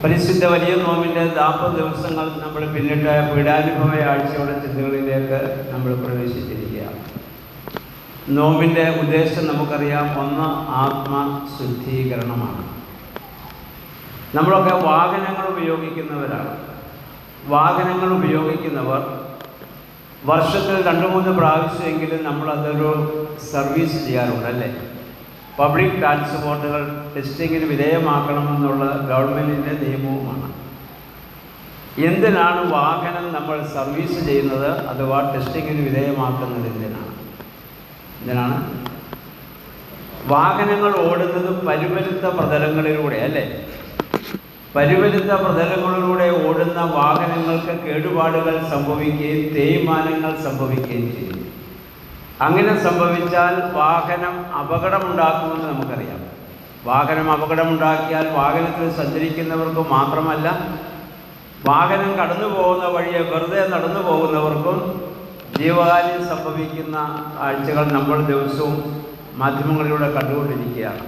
പരിശുദ്ധ വലിയ നോമ്പിൻ്റെ 40 ദിവസങ്ങൾ നമ്മൾ പിന്നിട്ട പീഡാനുഭവ ആഴ്ചയുടെ ചിന്തകളിലേക്ക് നമ്മൾ പ്രവേശിച്ചിരിക്കുകയാണ്. നോമ്പിൻ്റെ ഉദ്ദേശം നമുക്കറിയാം. ഒന്ന്, ആത്മശുദ്ധീകരണമാണ്. നമ്മളൊക്കെ വാഹനങ്ങൾ ഉപയോഗിക്കുന്നവരാണ്. വാഹനങ്ങൾ ഉപയോഗിക്കുന്നവർ വർഷത്തിൽ 2-3 പ്രാവശ്യമെങ്കിലും നമ്മളതൊരു സർവീസ് ചെയ്യാറുണ്ടല്ലേ. പബ്ലിക് ട്രാൻസ്പോർട്ടുകൾ ടെസ്റ്റിങ്ങിന് വിധേയമാക്കണമെന്നുള്ള ഗവൺമെൻറ്റിൻ്റെ നിയമവുമാണ്. എന്തിനാണ് വാഹനം നമ്മൾ സർവീസ് ചെയ്യുന്നത് അഥവാ ടെസ്റ്റിങ്ങിന് വിധേയമാക്കുന്നത്? എന്തിനാണ് വാഹനങ്ങൾ ഓടുന്നത്? പരിവരുത്ത പ്രതലങ്ങളിലൂടെ അല്ലേ. പരിവരുത്ത പ്രതലങ്ങളിലൂടെ ഓടുന്ന വാഹനങ്ങൾക്ക് കേടുപാടുകൾ സംഭവിക്കുകയും തേയ്മാനങ്ങൾ സംഭവിക്കുകയും ചെയ്യും. അങ്ങനെ സംഭവിച്ചാൽ വാഹനം അപകടമുണ്ടാക്കുമെന്ന് നമുക്കറിയാം. വാഹനം അപകടമുണ്ടാക്കിയാൽ വാഹനത്തിൽ സഞ്ചരിക്കുന്നവർക്ക് മാത്രമല്ല, വാഹനം കടന്നു പോകുന്ന വഴിയെ വെറുതെ നടന്നു പോകുന്നവർക്കും ജീവഹാനി സംഭവിക്കുന്ന കാഴ്ചകൾ നമ്മൾ ദിവസവും മാധ്യമങ്ങളിലൂടെ കണ്ടുകൊണ്ടിരിക്കുകയാണ്.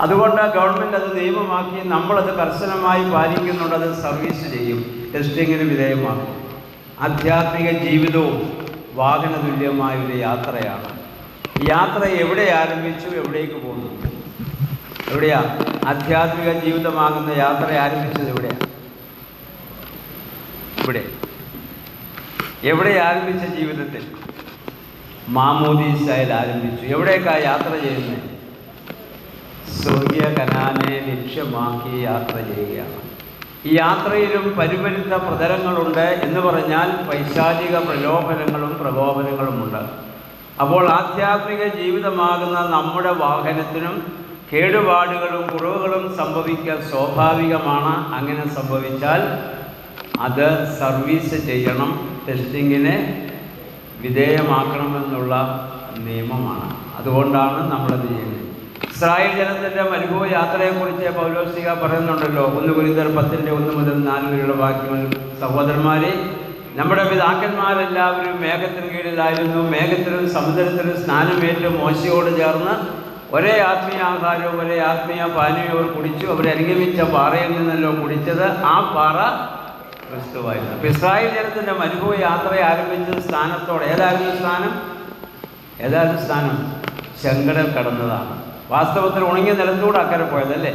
അതുകൊണ്ട് ഗവൺമെൻറ് അത് നിയമമാക്കി, നമ്മളത് കർശനമായി പാലിക്കുന്നുണ്ട്. അത് സർവീസ് ചെയ്യും, ടെസ്റ്റിങ്ങിന് വിധേയമാക്കും. ആധ്യാത്മിക ജീവിതവും വാഹന തുല്യമായൊരു യാത്രയാണ്. യാത്ര എവിടെ ആരംഭിച്ചു, എവിടേക്ക് പോകുന്നു? എവിടെയാ ആധ്യാത്മിക ജീവിതമാകുന്ന യാത്ര ആരംഭിച്ചത്? എവിടെയാണ്? ഇവിടെ. എവിടെ ആരംഭിച്ച ജീവിതത്തിൽ? മാമോദീസയിൽ ആരംഭിച്ചു. എവിടേക്കാണ് യാത്ര ചെയ്യുന്നത്? സ്വർഗീയ കനാനെ ലക്ഷ്യമാക്കി യാത്ര ചെയ്യുകയാണ്. ഈ യാത്രയിലും പരിവരുത്ത പ്രതലങ്ങളുണ്ട് എന്ന് പറഞ്ഞാൽ പൈശാചിക പ്രലോഭനങ്ങളും പ്രകോപനങ്ങളുമുണ്ട്. അപ്പോൾ ആധ്യാത്മിക ജീവിതമാകുന്ന നമ്മുടെ വാഹനത്തിനും കേടുപാടുകളും കുറവുകളും സംഭവിക്കുക സ്വാഭാവികമാണ്. അങ്ങനെ സംഭവിച്ചാൽ അത് സർവീസ് ചെയ്യണം, ടെസ്റ്റിങ്ങിന് വിധേയമാക്കണമെന്നുള്ള നിയമമാണ്. അതുകൊണ്ടാണ് നമ്മളത് ചെയ്യുന്നത്. ഇസ്രായേൽ ജനത്തിൻ്റെ മരുഭൂമി യാത്രയെക്കുറിച്ച് പൗലോസ്ലീഹ പറയുന്നുണ്ടല്ലോ. 1 കൊരിന്ത്യർ 10:1-4 വരെയുള്ള വാക്യങ്ങൾ. സഹോദരന്മാരെ, നമ്മുടെ പിതാക്കന്മാരെല്ലാവരും മേഘത്തിന് കീഴിലായിരുന്നു. മേഘത്തിലും സമുദ്രത്തിലും സ്നാനമേറ്റ് മോശയോട് ചേർന്ന് ഒരേ ആത്മീയ ആഹാരവും ഒരേ ആത്മീയ പാനീയവും കുടിച്ചു. അവരെ അനുഗമിച്ച പാറയിൽ നിന്നല്ലോ കുടിച്ചത്. ആ പാറ ക്രിസ്തുവായിരുന്നു. അപ്പോൾ ഇസ്രായേൽ ജനത്തിൻ്റെ മരുഭൂമി യാത്രയെ ആരംഭിച്ചത് സ്ഥാനത്തോടെ. ഏതായിരുന്നു സ്ഥാനം? ചെങ്കടൽ കടന്നതാണ്. വാസ്തവത്തിൽ ഉണങ്ങിയ നിലത്തൂടെ അക്കരെ പോയതല്ലേ.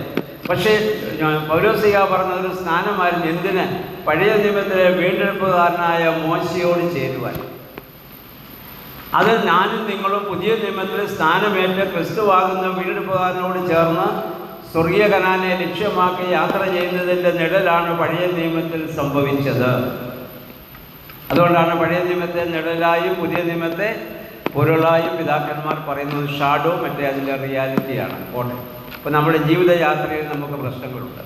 പക്ഷേ പൗലോസ്ലീഹ പറഞ്ഞതൊരു സ്നാനമായിരുന്നു. എന്തിന്? പഴയ നിയമത്തിലെ വീണ്ടെടുപ്പുകാരനായ മോശയോട് ചേരുവാൻ. അത് ഞാനും നിങ്ങളും പുതിയ നിയമത്തിൽ സ്ഥാനമേറ്റ് ക്രിസ്തുവാകുന്ന വീണ്ടെടുപ്പുകാരനോട് ചേർന്ന് സ്വർഗീയ കനാനെ ലക്ഷ്യമാക്കി യാത്ര ചെയ്യുന്നതിൻ്റെ നിഴലാണ് പഴയ നിയമത്തിൽ സംഭവിച്ചത്. അതുകൊണ്ടാണ് പഴയ നിയമത്തെ നിഴലായും പുതിയ നിയമത്തെ പൊരുളായും പിതാക്കന്മാർ പറയുന്നത്. ഷാഡോ മറ്റേ അതിൻ്റെ റിയാലിറ്റിയാണ്. ഓട്ടെ. അപ്പോൾ നമ്മുടെ ജീവിതയാത്രയിൽ നമുക്ക് പ്രശ്നങ്ങളുണ്ട്.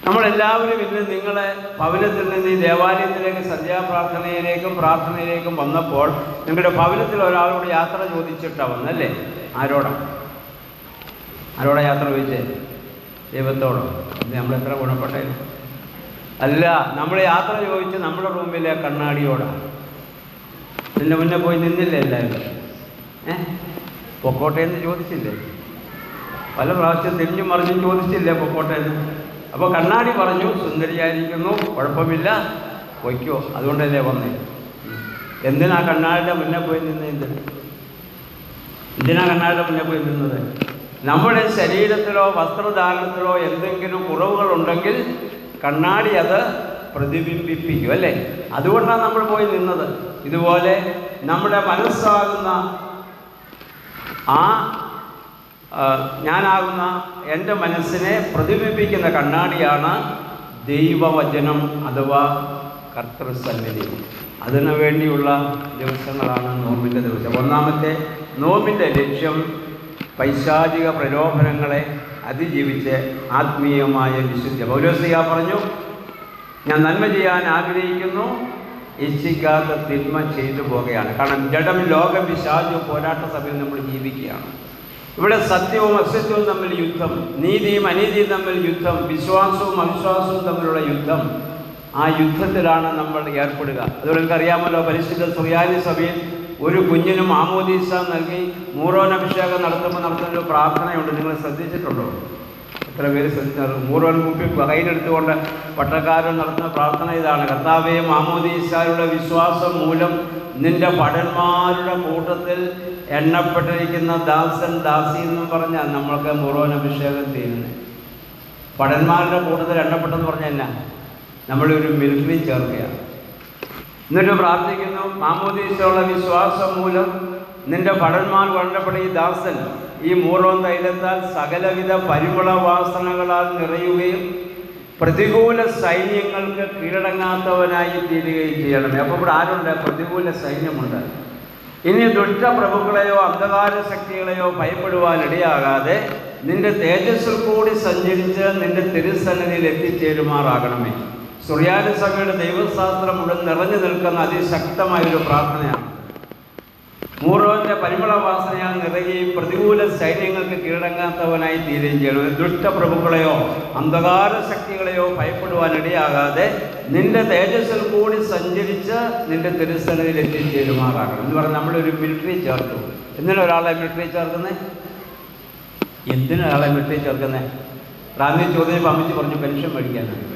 നമ്മളെല്ലാവരും ഇന്ന് നിങ്ങളെ ഭവനത്തിൽ നിന്ന് ഈ ദേവാലയത്തിലേക്ക് സന്ധ്യാപ്രാർത്ഥനയിലേക്കും പ്രാർത്ഥനയിലേക്കും വന്നപ്പോൾ നിങ്ങളുടെ ഭവനത്തിൽ ഒരാളോട് യാത്ര ചോദിച്ചിട്ടാണ് വന്നല്ലേ. ആരോടാ യാത്ര ചോദിച്ചേ? ദൈവത്തോടോ? നമ്മളെത്ര ഗുണപ്പെട്ടത് അല്ല. നമ്മൾ യാത്ര ചോദിച്ച് നമ്മുടെ റൂമിലെ കണ്ണാടിയോടാണ്. ഇതിൻ്റെ മുന്നേ പോയി നിന്നില്ലേ എല്ലാവരും? പൊക്കോട്ടേന്ന് ചോദിച്ചില്ലേ? പല പ്രാവശ്യം തിരിഞ്ഞും മറിഞ്ഞും ചോദിച്ചില്ലേ പൊക്കോട്ടേന്ന്? അപ്പോൾ കണ്ണാടി പറഞ്ഞു, സുന്ദരിയായിരിക്കുന്നു, കുഴപ്പമില്ല, വയ്ക്കോ. അതുകൊണ്ടല്ലേ വന്നേ. എന്തിനാ കണ്ണാടിയുടെ മുന്നേ പോയി നിന്നത്? നമ്മുടെ ശരീരത്തിലോ വസ്ത്രധാരണത്തിലോ എന്തെങ്കിലും കുറവുകളുണ്ടെങ്കിൽ കണ്ണാടി അത് പ്രതിബിംബിപ്പിക്കും അല്ലേ. അതുകൊണ്ടാണ് നമ്മൾ പോയി നിന്നത്. ഇതുപോലെ നമ്മുടെ മനസ്സാകുന്ന ഞാനാകുന്ന എൻ്റെ മനസ്സിനെ പ്രതിബിംബിക്കുന്ന കണ്ണാടിയാണ് ദൈവവചനം അഥവാ കർത്തൃസന്നിധി. അതിനു വേണ്ടിയുള്ള ദിവസങ്ങളാണ് നോമ്പിൻ്റെ ദിവസം. ഒന്നാമത്തെ നോമ്പിൻ്റെ ലക്ഷ്യം പൈശാചിക പ്രലോഭനങ്ങളെ അതിജീവിച്ച് ആത്മീയമായ വിശുദ്ധി. പൗലോസ്ലീഹ പറഞ്ഞു, ഞാൻ നന്മ ചെയ്യാൻ ആഗ്രഹിക്കുന്നു, ഇച്ഛിക്കാത്ത തിന്മ ചെയ്തു പോകുകയാണ്. കാരണം ജഡം ലോകം പിശാചു പോരാട്ട സഭയിൽ നമ്മൾ ജീവിക്കുകയാണ്. ഇവിടെ സത്യവും അസത്യവും തമ്മിൽ യുദ്ധം, നീതിയും അനീതിയും തമ്മിൽ യുദ്ധം, വിശ്വാസവും അവിശ്വാസവും തമ്മിലുള്ള യുദ്ധം. ആ യുദ്ധത്തിലാണ് നമ്മൾ ഏർപ്പെടുക. അതുകൊണ്ട് എനിക്കറിയാമല്ലോ, പരിശുദ്ധ സുറിയാനി സഭയിൽ ഒരു കുഞ്ഞിനും മാമോദീസ നൽകി മൂറോൻ അഭിഷേകം നടത്തുന്നൊരു പ്രാർത്ഥനയുണ്ട്. നിങ്ങൾ ശ്രദ്ധിച്ചിട്ടുണ്ടോ? എത്ര പേര് ശ്രദ്ധിച്ചത്? മൂറോൻ മുമ്പിൽ കയ്യിലെടുത്തുകൊണ്ട് പട്ടക്കാരൻ നടത്തുന്ന പ്രാർത്ഥന ഇതാണ്: കർത്താവേ, മാമോദീസായുടെ വിശ്വാസം മൂലം നിന്റെ ഭടന്മാരുടെ കൂട്ടത്തിൽ എണ്ണപ്പെട്ടിരിക്കുന്ന ദാസൻ ദാസി എന്നും പറഞ്ഞാൽ നമ്മൾക്ക് മൂറോൻ അഭിഷേകം ചെയ്യുന്നത്. ഭടന്മാരുടെ കൂട്ടത്തിൽ എണ്ണപ്പെട്ടെന്ന് പറഞ്ഞാൽ എന്നാ? നമ്മളൊരു മിലിറ്ററി ചേർക്കുകയാണ്. എന്നിട്ട് പ്രാർത്ഥിക്കുന്നു: മാമോദീസയുള്ള വിശ്വാസം മൂലം നിന്റെ ഭടന്മാർ എണ്ണപ്പെട്ട ഈ ദാസൻ ഈ മൂറോൻ തൈലത്താൽ സകലവിധ പരിമള വാസനകളാൽ നിറയുകയും പ്രതികൂല സൈന്യങ്ങൾക്ക് കീഴടങ്ങാത്തവനായി തീരുകയും ചെയ്യണമേ. അപ്പോൾ ഇവിടെ ആരുണ്ട്? പ്രതികൂല സൈന്യമുണ്ട്. ഇനി ദുഷ്ടപ്രഭുക്കളെയോ അന്ധകാര ശക്തികളെയോ ഭയപ്പെടുവാനിടയാകാതെ നിന്റെ തേജസ്സിൽ കൂടി സഞ്ചരിച്ച് നിന്റെ തിരുസന്നിധിയിൽ എത്തിച്ചേരുമാറാകണമേ. സുറിയാനി സഭയുടെ ദൈവശാസ്ത്രം മുഴുവൻ നിറഞ്ഞു നിൽക്കുന്ന അതിശക്തമായൊരു പ്രാർത്ഥനയാണ്. മൂറോന്റെ പരിമളവാസനയാൽ നിറയുകയും പ്രതികൂല സൈന്യങ്ങൾക്ക് കീഴടങ്ങാത്തവനായി തീരുകയും ചെയ്യണം. ദുഷ്ടപ്രഭുക്കളെയോ അന്ധകാര ശക്തികളെയോ ഭയപ്പെടുവാനിടയാകാതെ നിന്റെ തേജസ്സിൽ കൂടി സഞ്ചരിച്ച് നിന്റെ തിരുസന്നിധിയിൽ എത്തിച്ചേരുമാറാകണം എന്ന് പറഞ്ഞാൽ നമ്മളൊരു മിലിറ്ററി ചേർത്തു. എന്തിനാണ് ഒരാളെ മിലിറ്ററി ചേർക്കുന്നത്? എന്തിനൊരാളെ മിലിറ്ററി ചേർക്കുന്നത്? റാന്നി ചോദ്യം അമ്മച്ചി പറഞ്ഞു പെൻഷൻ മേടിക്കാനാണ്.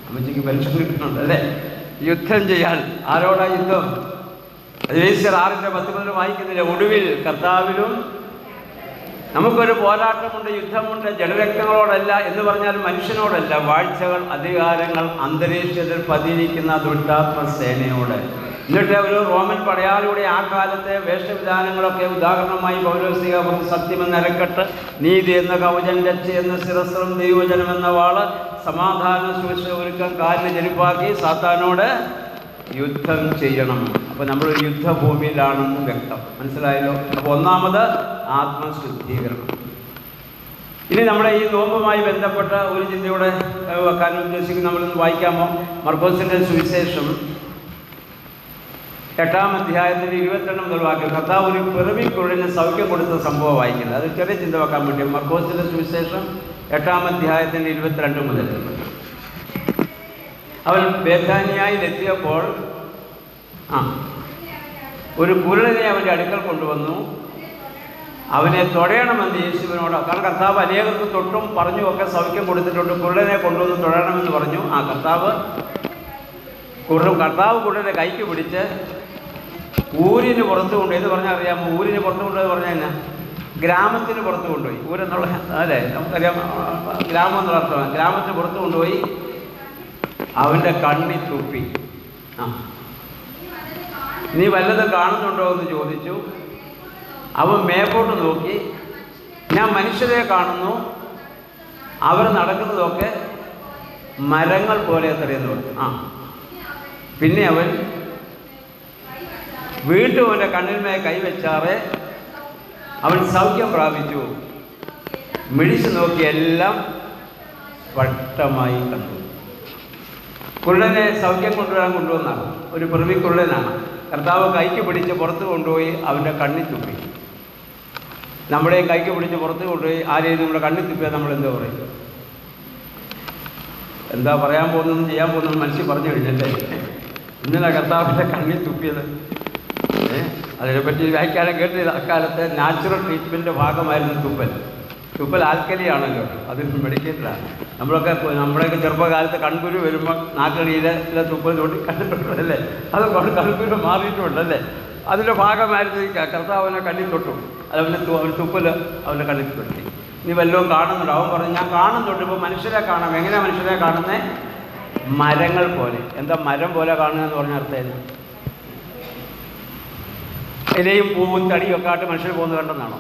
അമ്മച്ചിക്ക് പെൻഷൻ കിട്ടുന്നുണ്ട് അല്ലേ? യുദ്ധം ചെയ്യാൻ. ആരോടാ യുദ്ധം? എഫേസ്യർ 6:10 വായിക്കുന്നില്ല? ഒടുവിൽ കർത്താവിലും നമുക്കൊരു പോരാട്ടമുണ്ട്, യുദ്ധമുണ്ട്. ജഡരക്തങ്ങളോടല്ല എന്ന് പറഞ്ഞാൽ മനുഷ്യനോടല്ല, വാഴ്ചകൾ, അധികാരങ്ങൾ, അന്തരീക്ഷത്തിൽ പതിയിരിക്കുന്ന ദുഷ്ടാത്മ സേനയോട്. എന്നിട്ട് ഒരു റോമൻ പടയാളിയുടെ ആ കാലത്തെ വേഷവിധാനങ്ങളൊക്കെ ഉദാഹരണമായി പൗലോസിക പറഞ്ഞു: സത്യമെന്ന അരക്കെട്ട്, നീതി എന്ന കവചം, രക്ഷ എന്ന ശിരസ്ത്രം, ദൈവജനം എന്ന വാള്, സമാധാന സുരക്ഷ ഒരുക്കം, കാലിന് ചെരുപ്പാക്കി സാത്താനോട് യുദ്ധം ചെയ്യണം. അപ്പോൾ നമ്മളൊരു യുദ്ധഭൂമിയിലാണെന്ന് വ്യക്തം. മനസ്സിലായല്ലോ? അപ്പോൾ ഒന്നാമത് ആത്മശുദ്ധീകരണം. ഇനി നമ്മുടെ ഈ നോമ്പുമായി ബന്ധപ്പെട്ട ഒരു ചിന്തയോടെ വെക്കാൻ ഉദ്ദേശിക്കുന്ന നമ്മളൊന്ന് വായിക്കാമോ? മർക്കോസിൻ്റെ സുവിശേഷം 8-ാം അധ്യായത്തിൻ്റെ 22 മുതൽ വാക്യം. കർത്താവ് ഒരു പിറവിക്കുഴലിന് സൗഖ്യം കൊടുത്ത സംഭവം വായിക്കുന്നത്. അത് ചെറിയ ചിന്ത വെക്കാൻ വേണ്ടി മർക്കോസിൻ്റെ സുവിശേഷം 8-ാം അധ്യായത്തിൻ്റെ 22 മുതൽ. അവൻ ബേഥാനിയയിലെത്തിയപ്പോൾ ഒരു കുരുടനെ അവൻ്റെ അടുക്കൽ കൊണ്ടുവന്നു. അവനെ തൊഴയണമെന്ന് യേശുവിനോട്, കാരണം കർത്താവ് അനേകർക്ക് തൊട്ടും പറഞ്ഞുമൊക്കെ സൗഖ്യം കൊടുത്തിട്ടുണ്ട്. കുരുടനെ കൊണ്ടുവന്ന് തൊഴണമെന്ന് പറഞ്ഞു. കർത്താവ് കുരുടനെ കൈക്ക് പിടിച്ച് ഊരിന് പുറത്ത് കൊണ്ടുപോയി. എന്ന് പറഞ്ഞാൽ അറിയാമോ? ഊരിന് പുറത്ത് കൊണ്ടുപോയി പറഞ്ഞാൽ എന്നാ? ഗ്രാമത്തിന് പുറത്ത് കൊണ്ടുപോയി. ഊരെന്നുള്ള അല്ലേ നമുക്കറിയാം, ഗ്രാമം എന്നുള്ള അർത്ഥമാണ്. ഗ്രാമത്തിന് പുറത്ത് കൊണ്ടുപോയി അവൻ്റെ കണ്ണി തുപ്പി. നീ വല്ലതും കാണുന്നുണ്ടോ എന്ന് ചോദിച്ചു. അവൻ മേപ്പോട്ട് നോക്കി, ഞാൻ മനുഷ്യരെ കാണുന്നു, അവർ നടക്കുന്നതൊക്കെ മരങ്ങൾ പോലെ എത്രയെന്ന് പറഞ്ഞു. പിന്നെ അവൻ വീണ്ടും അവൻ്റെ കണ്ണിന്മേൽ കൈവച്ചാറെ അവൻ സൗഖ്യം പ്രാപിച്ചു. മിഴിച്ചു നോക്കി എല്ലാം വട്ടമായി കണ്ടു. കുരുടനെ സൗഖ്യം കൊണ്ടുവന്നാണ്. ഒരു പിറവിക്കുരുടനാണ്. കർത്താവ് കൈക്ക് പിടിച്ച് പുറത്ത് കൊണ്ടുപോയി അവൻ്റെ കണ്ണി തുപ്പി. നമ്മുടെ കൈക്ക് പിടിച്ച് പുറത്ത് കൊണ്ടുപോയി ആരെയും നമ്മുടെ കണ്ണി തുപ്പിയാൽ നമ്മൾ എന്താ പറയും? എന്താ പറയാൻ പോകുന്നതും ചെയ്യാൻ പോകുന്നതും മനസ്സിൽ പറഞ്ഞു കഴിഞ്ഞല്ലേ? ഇന്നലെ കർത്താവിൻ്റെ കണ്ണി തുപ്പിയത്. അതിനെപ്പറ്റി വ്യാഖ്യാനം കേട്ടില്ല. അക്കാലത്ത് നാച്ചുറൽ ട്രീറ്റ്മെൻറ്റിൻ്റെ ഭാഗമായിരുന്നു തുപ്പൽ ആൽക്കലിയാണല്ലോ, അത് മെഡിക്കേറ്റഡാണ്. നമ്മുടെയൊക്കെ ചെറുപ്പകാലത്ത് കൺകുരു വരുമ്പോൾ നാക്കടിയിലെ ചില തുപ്പൽ തൊട്ടി കണ്ടിട്ടുണ്ടല്ലേ? അത് കൺകുരു മാറിയിട്ടുണ്ടല്ലേ? അതിൻ്റെ ഭാഗമായിരുന്നു കർത്താവിനെ കണ്ണി തൊട്ടു. അവന് തുപ്പൽ അവൻ്റെ കണ്ണി തൊട്ടി. നീ വല്ലതും കാണുന്നുണ്ടോ? അവൻ പറഞ്ഞു, ഞാൻ കാണുന്നുണ്ട്. ഇപ്പോൾ മനുഷ്യരെ കാണാം. എങ്ങനെയാണ് മനുഷ്യരെ കാണുന്നത്? മരങ്ങൾ പോലെ. എന്താ മരം പോലെ കാണുക എന്ന് പറഞ്ഞ അർത്ഥം? ഇലയും പൂവും തടിയും ഒക്കെ ആയിട്ട് മനുഷ്യർ പോകുന്നത് കണ്ടെന്നാണോ?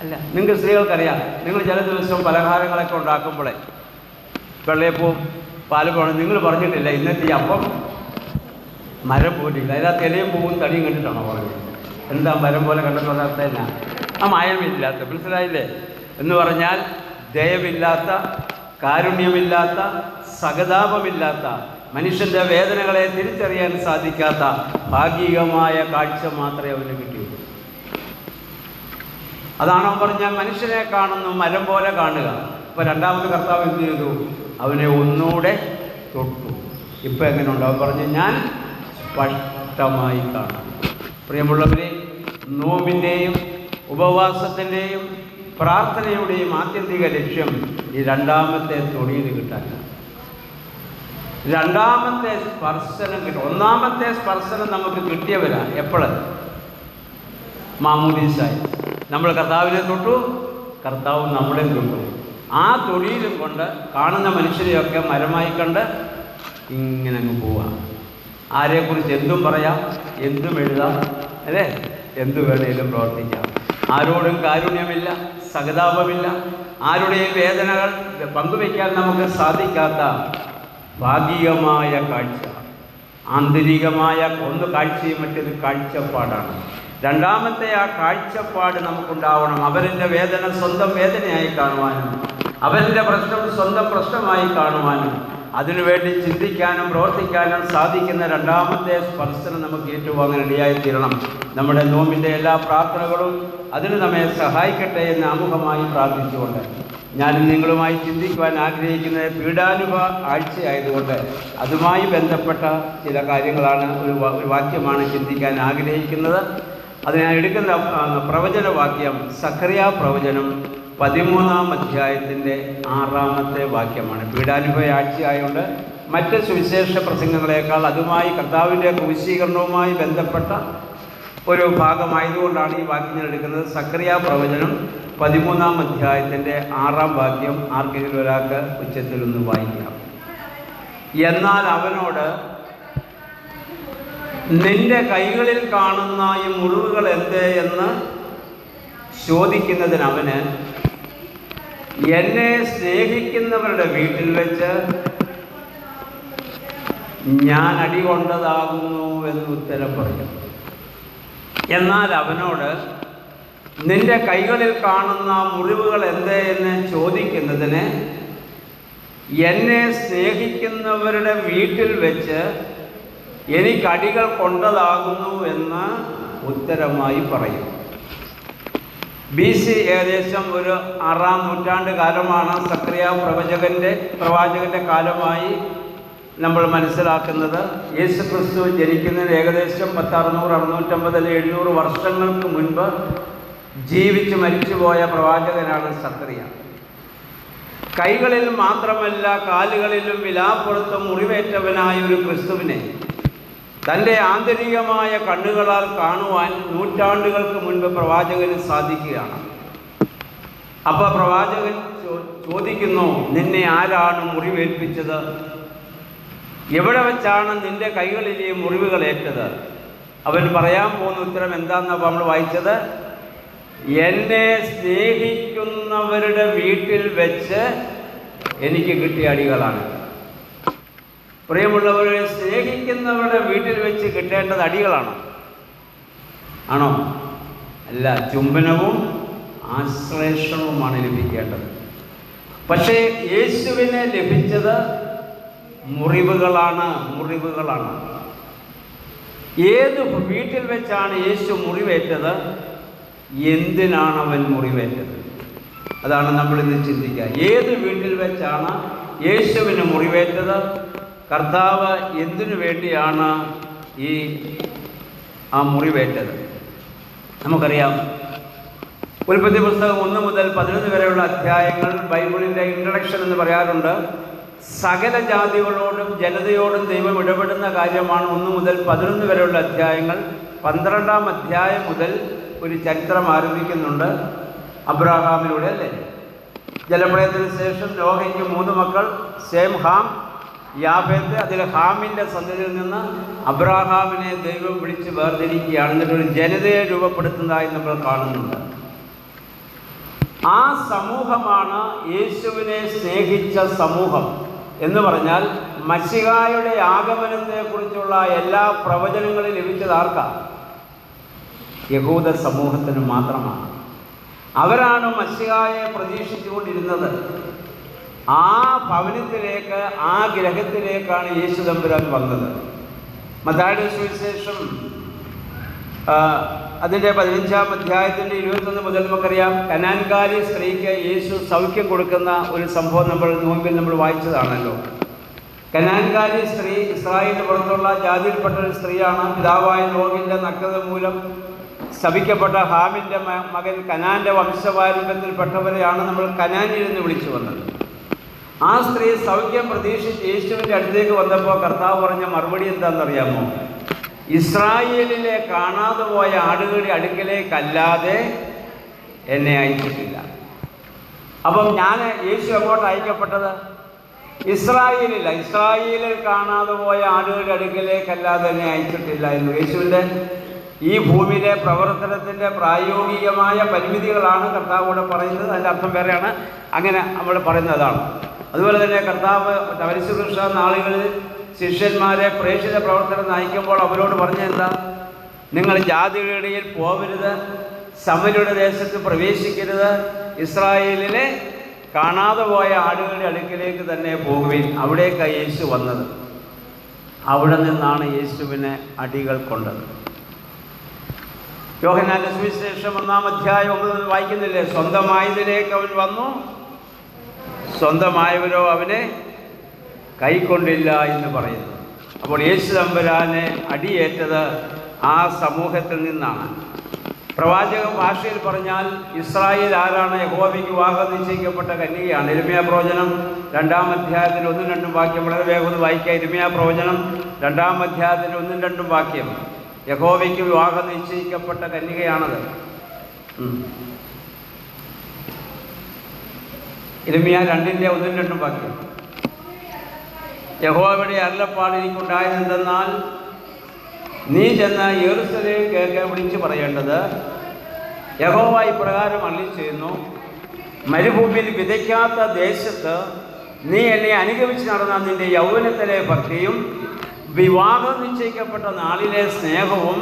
അല്ല. നിങ്ങൾക്ക് സ്ത്രീകൾക്കറിയാം, നിങ്ങൾ ചില ദിവസം പലഹാരങ്ങളൊക്കെ ഉണ്ടാക്കുമ്പോഴേ വെള്ളയപ്പവും പാലും പോകണം, നിങ്ങൾ പറഞ്ഞിട്ടില്ല ഇന്നത്തെ ഈ അപ്പം മരം പോലില്ല, അതിനകത്ത് ഇലയും പൂവും തടിയും കണ്ടിട്ടാണോ പറഞ്ഞത്? എന്താ മരം പോലെ കണ്ടെന്ന് പറഞ്ഞ അർത്ഥം എന്നാ? മായമില്ലാത്ത, മനസ്സിലായില്ലേ? എന്ന് പറഞ്ഞാൽ ദയവില്ലാത്ത, കാരുണ്യമില്ലാത്ത, സഹതാപമില്ലാത്ത, മനുഷ്യൻ്റെ വേദനകളെ തിരിച്ചറിയാൻ സാധിക്കാത്ത ഭാഗികമായ കാഴ്ച മാത്രമേ അവന് കിട്ടിയുള്ളൂ. അതാണ് അവൻ പറഞ്ഞാൽ മനുഷ്യനെ കാണുന്നു, മരം പോലെ കാണുക. അപ്പോൾ രണ്ടാമത് കർത്താവ് എന്ത് ചെയ്തു? അവനെ ഒന്നുകൂടെ തൊട്ടു. ഇപ്പം എങ്ങനെയുണ്ട്? അവൻ പറഞ്ഞു, ഞാൻ സ്പഷ്ടമായി കാണാം. പ്രിയമുള്ളവരെ, നോമ്പിൻ്റെയും ഉപവാസത്തിൻ്റെയും പ്രാർത്ഥനയുടെയും ആത്യന്തിക ലക്ഷ്യം ഈ രണ്ടാമത്തെ തൊഴിൽ കിട്ടാനാണ്. രണ്ടാമത്തെ സ്പർശനം കിട്ടും. ഒന്നാമത്തെ സ്പർശനം നമുക്ക് കിട്ടിയവരാ എപ്പോഴും മാമോദീസായി നമ്മൾ കർത്താവിനെ തൊട്ടു, കർത്താവ് നമ്മളെ തൊട്ടു. ആ തൊഴിലും കൊണ്ട് കാണുന്ന മനുഷ്യരെയൊക്കെ മരമായി കണ്ട് ഇങ്ങനെ അങ്ങ് പോവാം. ആരെക്കുറിച്ച് എന്തും പറയാം, എന്തും എഴുതാം, അല്ലേ? എന്തു വേണേലും പ്രവർത്തിക്കാം. ആരോടും കാരുണ്യമില്ല, സഹതാപമില്ല, ആരുടെയും വേദനകൾ പങ്കുവയ്ക്കാൻ നമുക്ക് സാധിക്കാത്ത ഭാഗികമായ കാഴ്ച, ആന്തരികമായ ഒന്ന് കാഴ്ചയും മറ്റൊരു കാഴ്ചപ്പാടാണ്. രണ്ടാമത്തെ ആ കാഴ്ചപ്പാട് നമുക്കുണ്ടാവണം. അവരുടെ വേദന സ്വന്തം വേദനയായി കാണുവാനും, അവരുടെ പ്രശ്നം സ്വന്തം പ്രശ്നമായി കാണുവാനും, അതിനുവേണ്ടി ചിന്തിക്കാനും പ്രവർത്തിക്കാനും സാധിക്കുന്ന രണ്ടാമത്തെ സ്പർശനം നമുക്ക് ഏറ്റുവാങ്ങാൻ ഇടയായിത്തീരണം. നമ്മുടെ നോമ്പിൻ്റെ എല്ലാ പ്രാർത്ഥനകളും അതിന് നമ്മെ സഹായിക്കട്ടെ എന്ന് ആമുഖമായി പ്രാർത്ഥിച്ചുകൊണ്ട് ഞാനും നിങ്ങളുമായി ചിന്തിക്കുവാൻ ആഗ്രഹിക്കുന്നത് പീഡാനുഭവ ആഴ്ചയായതുകൊണ്ട് അതുമായി ബന്ധപ്പെട്ട ചില കാര്യങ്ങളാണ്, ഒരു വാക്യമാണ് ചിന്തിക്കാൻ ആഗ്രഹിക്കുന്നത്. അത് ഞാൻ എടുക്കുന്ന പ്രവചനവാക്യം സഖറിയാ പ്രവചനം 13-ാം അധ്യായത്തിൻ്റെ 6-ാമത്തെ വാക്യമാണ്. പീഡാനുഭവ ആഴ്ചയായതുകൊണ്ട് മറ്റ് സുവിശേഷ പ്രസംഗങ്ങളെക്കാൾ അതുമായി കർത്താവിൻ്റെ ക്രൂശീകരണവുമായി ബന്ധപ്പെട്ട ഒരു ഭാഗമായതുകൊണ്ടാണ് ഈ വാക്യം ഞാൻ എടുക്കുന്നത്. സഖറിയാ പ്രവചനം 13-ാം അധ്യായത്തിൻ്റെ 6-ാം വാക്യം ആർക്കെങ്കിലും ഒരാൾക്ക് ഉച്ചത്തിൽ ഒന്ന് വായിക്കാം. എന്നാൽ അവനോട് നിന്റെ കൈകളിൽ കാണുന്ന ഈ മുറിവുകൾ എന്ത് എന്ന് ചോദിക്കുന്നതിന് അവന് എന്നെ സ്നേഹിക്കുന്നവരുടെ വീട്ടിൽ വെച്ച് ഞാൻ അടികൊണ്ടതാകുന്നു എന്ന് ഉത്തരം പറയും. എന്നാൽ അവനോട് നിന്റെ കൈകളിൽ കാണുന്ന മുറിവുകൾ എന്ത് എന്ന് ചോദിക്കുന്നതിന് എന്നെ സ്നേഹിക്കുന്നവരുടെ വീട്ടിൽ വെച്ച് എനിക്കടികൾ കൊണ്ടതാകുന്നു എന്ന് ഉത്തരമായി പറയും. BC ഏകദേശം ഒരു 6-ാം നൂറ്റാണ്ട് കാലമാണ് സഖറിയാ പ്രവാചകൻ്റെ കാലമായി നമ്മൾ മനസ്സിലാക്കുന്നത്. യേശു ക്രിസ്തു ജനിക്കുന്നതിന് ഏകദേശം 650-650-700 വർഷങ്ങൾക്ക് മുൻപ് ജീവിച്ച് മരിച്ചുപോയ പ്രവാചകനാണ് സഖറിയ. കൈകളിൽ മാത്രമല്ല കാലുകളിലും വിലാപ്പുറത്തും മുറിവേറ്റവനായ ഒരു ക്രിസ്തുവിനെ തൻ്റെ ആന്തരികമായ കണ്ണുകളാൽ കാണുവാൻ നൂറ്റാണ്ടുകൾക്ക് മുൻപ് പ്രവാചകന് സാധിക്കുകയാണ്. അപ്പോൾ പ്രവാചകൻ ചോദിക്കുന്നു, നിന്നെ ആരാണ് മുറിവേൽപ്പിച്ചത്? എവിടെ വെച്ചാണ് നിന്റെ കൈകളിൽ ഈ മുറിവുകൾ ഏറ്റത്? അവൻ പറയാൻ പോകുന്ന ഉത്തരം എന്താണെന്നാണ് നമ്മൾ വായിച്ചത്? എന്നെ സ്നേഹിക്കുന്നവരുടെ വീട്ടിൽ വെച്ച് എനിക്ക് കിട്ടിയ അടികളാണ്. പ്രിയമുള്ളവരെ, സ്നേഹിക്കുന്നവരുടെ വീട്ടിൽ വെച്ച് കിട്ടേണ്ടത് അടികളാണ് ആണോ? അല്ല, ചുംബനവും ആശ്ലേഷണവുമാണ് ലഭിക്കേണ്ടത്. പക്ഷേ യേശുവിനെ ലഭിച്ചത് മുറിവുകളാണ്. ഏത് വീട്ടിൽ വെച്ചാണ് യേശു മുറിവേറ്റത്? എന്തിനാണ് അവൻ മുറിവേറ്റത്? അതാണ് നമ്മളിന്ന് ചിന്തിക്കുക. ഏത് വീട്ടിൽ വെച്ചാണ് യേശുവിന് മുറിവേറ്റത്? കർത്താവ് എന്തിനു വേണ്ടിയാണ് ആ മുറിവേറ്റത്? നമുക്കറിയാം, ഉൽപ്പത്തി പുസ്തകം 1 മുതൽ 11 വരെയുള്ള അധ്യായങ്ങൾ ബൈബിളിൻ്റെ ഇൻട്രഡക്ഷൻ എന്ന് പറയാറുണ്ട്. സകല ജാതികളോടും ജനതയോടും ദൈവം ഇടപെടുന്ന കാര്യമാണ് 1 മുതൽ 11 വരെയുള്ള അധ്യായങ്ങൾ. 12-ാം അധ്യായം മുതൽ ഒരു ചരിത്രം ആരംഭിക്കുന്നുണ്ട് അബ്രാഹാമിലൂടെ, അല്ലേ? ജലപ്രളയത്തിന് ശേഷം നോഹയ്ക്ക് 3 മക്കൾ, ശേം, ഹാം, യാഫേത്ത്. അതിൽ ഹാമിൻ്റെ സന്തതിയിൽ നിന്ന് അബ്രാഹാമിനെ ദൈവം വിളിച്ച് വേർതിരിക്കുകയാണ്. എന്നിട്ടൊരു ജനതയെ രൂപപ്പെടുത്തുന്നതായി നമ്മൾ കാണുന്നുണ്ട്. ആ സമൂഹമാണ് യേശുവിനെ സ്നേഹിച്ച സമൂഹം. എന്ന് പറഞ്ഞാൽ മശിഹായുടെ ആഗമനത്തെക്കുറിച്ചുള്ള എല്ലാ പ്രവചനങ്ങളും ലഭിച്ചത് ആർക്കാണ്? യഹൂദ സമൂഹത്തിന് മാത്രമാണ്. അവരാണ് മശിഹായെ പ്രതീക്ഷിച്ചുകൊണ്ടിരുന്നത്. ആ ഭവനത്തിലേക്ക്, ആ ഗ്രഹത്തിലേക്കാണ് യേശു തമ്പുരാൻ വന്നത്. മത്തായിയുടെ സുവിശേഷം അതിൻ്റെ 15-ാം അധ്യായത്തിൻ്റെ 21 മുതൽ നമുക്കറിയാം, കനാൻകാരി സ്ത്രീക്ക് യേശു സൗഖ്യം കൊടുക്കുന്ന ഒരു സംഭവം നമ്മൾ വായിച്ചതാണല്ലോ. കനാൻകാരി സ്ത്രീ ഇസ്രായേലിന് പുറത്തുള്ള ജാതിയിൽപ്പെട്ട ഒരു സ്ത്രീയാണ്. പിതാവായ നോഹിൻ്റെ നഗ്നത മൂലം ശപിക്കപ്പെട്ട ഹാമിൻ്റെ മകൻ കനാൻ്റെ വംശപാരമ്പര്യത്തിൽപ്പെട്ടവരെയാണ് നമ്മൾ കനാനിൽ നിന്ന് വിളിച്ചു വന്നത്. ആ സ്ത്രീ സൗഖ്യം പ്രതീക്ഷിച്ച് യേശുവിൻ്റെ അടുത്തേക്ക് വന്നപ്പോൾ കർത്താവ് പറഞ്ഞ മറുപടി എന്താണെന്നറിയാമോ? ഇസ്രായേലിലെ കാണാതെ പോയ ആടുകളുടെ അടുക്കലേക്കല്ലാതെ എന്നെ അയച്ചിട്ടില്ല. അപ്പം യേശു എങ്ങോട്ട് അയക്കപ്പെട്ടത്? ഇസ്രായേലില്ല. ഇസ്രായേലിൽ കാണാതെ പോയ ആടുകളുടെ അടുക്കലേക്കല്ലാതെ എന്നെ അയച്ചിട്ടില്ല എന്ന്. യേശുവിൻ്റെ ഈ ഭൂമിയിലെ പ്രവർത്തനത്തിൻ്റെ പ്രായോഗികമായ പരിമിതികളാണ് കർത്താവോട് പറയുന്നത്. അതിൻ്റെ അർത്ഥം വേറെയാണ്, അങ്ങനെ നമ്മൾ പറയുന്നതാണ്. അതുപോലെ തന്നെ കർത്താവ് പരിശുദ്ധ നാളുകളിൽ ശിഷ്യന്മാരെ പ്രേക്ഷിത പ്രവർത്തനം നയിക്കുമ്പോൾ അവരോട് പറഞ്ഞെന്താ? നിങ്ങൾ ജാതികളുടെ ഇടയിൽ പോവരുത്, ശമര്യരുടെ ദേശത്ത് പ്രവേശിക്കരുത്, ഇസ്രായേലിലെ കാണാതെ പോയ ആടുകളുടെ അടുക്കിലേക്ക് തന്നെ പോകുവിൻ. അവിടേക്കാണ് യേശു വന്നത്. അവിടെ നിന്നാണ് യേശുവിനെ അടികൾ കൊണ്ടത്. യോഹന്നാന്റെ സുവിശേഷം 1-ാം അധ്യായം 9 വായിക്കുന്നില്ലേ? സ്വന്തമായതിലേക്ക് അവൻ വന്നു, സ്വന്തമായവരോ അവനെ കൈക്കൊണ്ടില്ല എന്ന് പറയുന്നു. അപ്പോൾ യേശു തമ്പുരാനെ അടിയേറ്റത് ആ സമൂഹത്തിൽ നിന്നാണ്. പ്രവാചക ഭാഷയിൽ പറഞ്ഞാൽ ഇസ്രായേൽ ആരാണ്? യഹോവയ്ക്ക് വിവാഹം നിശ്ചയിക്കപ്പെട്ട കന്യകയാണ്. യിരെമ്യാ പ്രവചനം 2-ാം അധ്യായത്തിൽ 1-2 വാക്യം വളരെ വേഗം വായിക്കുക. യിരെമ്യാ പ്രവചനം 2-ാം അധ്യായത്തിൽ 1-2 വാക്യം. യഹോവയ്ക്ക് വിവാഹം നിശ്ചയിക്കപ്പെട്ട കന്യകയാണത്. യിരെമ്യാ 2-1-2 വാക്യം. യഹോവയുടെ അരുളപ്പാട് എനിക്കുണ്ടായതെന്തെന്നാൽ, നീ ചെന്ന് യെരൂശലേം കേൾക്കെ വിളിച്ചു പറയേണ്ടത്, യഹോവ ഇപ്രകാരം അരുളിച്ചെയ്യുന്നു, മരുഭൂമിയിൽ വിതയ്ക്കാത്ത ദേശത്ത് നീ എന്നെ അനുഗമിച്ച് നടന്ന നിന്റെ യൗവനത്തിലെ ഭക്തിയും വിവാഹം നിശ്ചയിക്കപ്പെട്ട നാളിലെ സ്നേഹവും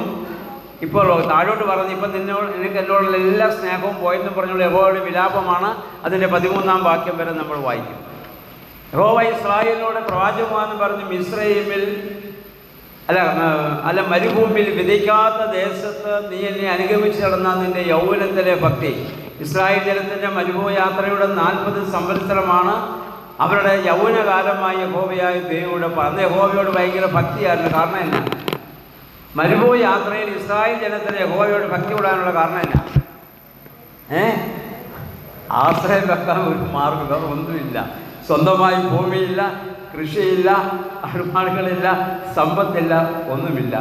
ഇപ്പോൾ താഴോട്ട് പറഞ്ഞു. ഇപ്പം എനിക്ക് എന്നോടുള്ള എല്ലാ സ്നേഹവും പോയെന്ന് പറഞ്ഞുള്ള യഹോവയുടെ വിലാപമാണ്. അതിൻ്റെ 13-ാം വാക്യം വരെ നമ്മൾ വായിക്കും. യഹോവ ഇസ്രായേലിനോട് പ്രവാചകമാണെന്ന് പറഞ്ഞ് മിസ്രയീമിൽ അല്ല മരുഭൂമിയിൽ വിതയ്ക്കാത്ത ദേശത്ത് നീ എന്നെ അനുഗമിച്ച് നടന്ന നിന്റെ യൗവനത്തിലെ ഭക്തി. ഇസ്രായേൽ ജനത്തിൻ്റെ മരുഭൂയാത്രയുടെ 40 സംവത്സരമാണ് അവരുടെ യൗവനകാലമായി യഹോവയായ ദൈവയോട് അന്ന് യഹോവയോട് ഭയങ്കര ഭക്തിയായിരുന്നു. കാരണം എന്നാ? മരുഭൂമി യാത്രയിൽ ഇസ്രായേൽ ജനത്തിന് യഹോവയോട് ഭക്തി വിടാനുള്ള കാരണം എന്നാ? ആശ്രയം വെക്കാൻ ഒരു മാർഗം വേറെ ഒന്നുമില്ല. സ്വന്തമായി ഭൂമിയില്ല, കൃഷിയില്ല, അടിമാടുകളില്ല, സമ്പത്തില്ല, ഒന്നുമില്ല.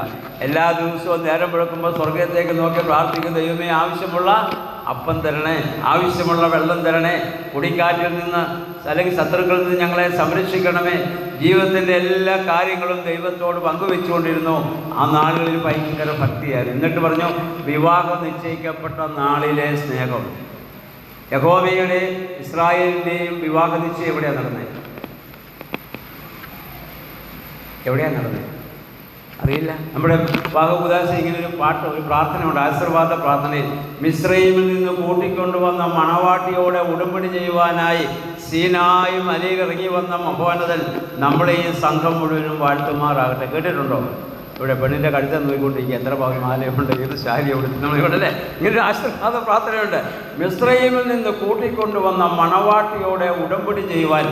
എല്ലാ ദിവസവും നേരം വെളുക്കുമ്പോൾ സ്വർഗത്തേക്ക് നോക്കി പ്രാർത്ഥിക്കുന്ന ദൈവമേ, ആവശ്യമുള്ള അപ്പം തരണേ, ആവശ്യമുള്ള വെള്ളം തരണേ, കുടിക്കാറ്റിൽ നിന്ന് അല്ലെങ്കിൽ ശത്രുക്കളിൽ നിന്ന് ഞങ്ങളെ സംരക്ഷിക്കണമേ. ജീവിതത്തിൻ്റെ എല്ലാ കാര്യങ്ങളും ദൈവത്തോട് പങ്കുവെച്ചുകൊണ്ടിരുന്നു. ആ നാളുകളിൽ ഭയങ്കര ഭക്തിയായിരുന്നു. എന്നിട്ട് പറഞ്ഞു, വിവാഹം നിശ്ചയിക്കപ്പെട്ട നാളിലെ സ്നേഹം. യഹോവയുടെ ഇസ്രായേലിൻ്റെയും വിവാഹ നിശ്ചയം എവിടെയാണ് നടന്നത്? എവിടെയാണ് നടന്നത് അറിയില്ല. നമ്മുടെ വാഹുദാസ ഇങ്ങനെ ഒരു പ്രാർത്ഥനയുണ്ട്, ആശീർവാദ പ്രാർത്ഥനയിൽ. മിസ്രയീമിൽ നിന്ന് കൂട്ടിക്കൊണ്ടുവന്ന മണവാട്ടിയോടെ ഉടമ്പടി ചെയ്യുവാനായി സീനായി മലയിൽ ഇറങ്ങി വന്ന മഹോന്നതൻ നമ്മളെ ഈ സംഘം മുഴുവനും വാഴ്ത്തുമാറാകട്ടെ. കേട്ടിട്ടുണ്ടോ? ഇവിടെ പെണ്ണിൻ്റെ കഴുത്ത നോക്കിക്കൊണ്ടിരിക്കുക, എത്ര മാലയുണ്ട്, ഏത് ശാലിയ കൊടുത്ത് നമ്മളിവിടെ അല്ലേ? ഇങ്ങനൊരു ആശീർവാദ പ്രാർത്ഥനയുണ്ട്. മിസ്രയീമിൽ നിന്ന് കൂട്ടിക്കൊണ്ടുവന്ന മണവാട്ടിയോടെ ഉടമ്പടി ചെയ്യുവാൻ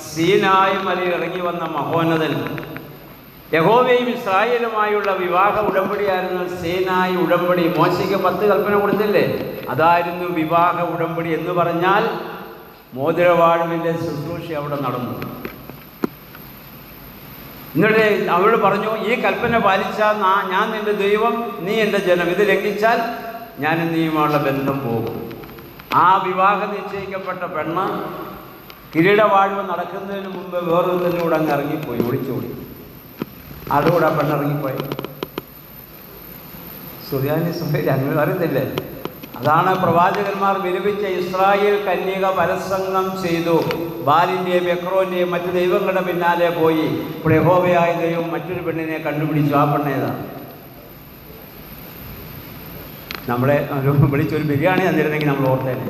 സീനായി മലയിൽ ഇറങ്ങി വന്ന മഹോന്നതൻ. യഹോവയും ഇസ്രായേലുമായുള്ള വിവാഹ ഉടമ്പടിയായിരുന്നു സീനായി ഉടമ്പടി. മോശയ്ക്ക് 10 കൽപ്പന കൊടുത്തില്ലേ? അതായിരുന്നു വിവാഹ ഉടമ്പടി. എന്ന് പറഞ്ഞാൽ മോതിരവാഴ്വിൻ്റെ ശുശ്രൂഷ അവിടെ നടന്നു. എന്നിട്ട് അവൾ പറഞ്ഞു, ഈ കൽപ്പന പാലിച്ചാൽ ഞാൻ നിൻ്റെ ദൈവം, നീ എൻ്റെ ജനം. ഇത് ലംഘിച്ചാൽ ഞാനും നീയുമായുള്ള ബന്ധം പോകും. ആ വിവാഹം നിശ്ചയിക്കപ്പെട്ട പെണ്ണ് കിരീടവാഴ്വ് നടക്കുന്നതിന് മുമ്പ് വേറൊന്നിലൂടെ അങ്ങ് ഇറങ്ങിപ്പോയി, ഒളിച്ചോടി. അതുകൂടെ ആ പെണ്ണിറങ്ങിപ്പോയി. സുറിയാനി സുഹൈൽ അങ്ങനെ അറിയത്തില്ലേ? അതാണ് പ്രവാചകന്മാർ വിരമിച്ച ഇസ്രായേൽ കന്യക പരസംഗം ചെയ്തു. ബാലിൻ്റെയും എക്രോൻ്റെയും മറ്റു ദൈവങ്ങളുടെ പിന്നാലെ പോയി. ഇപ്പോൾ യഹോവയായ ദൈവം മറ്റൊരു പെണ്ണിനെ കണ്ടുപിടിച്ചു. ആ പെണ്ണേതാ? നമ്മളെ വിളിച്ചൊരു ബിരിയാണി തന്നിരുന്നെങ്കിൽ നമ്മൾ ഓർത്തേനെ.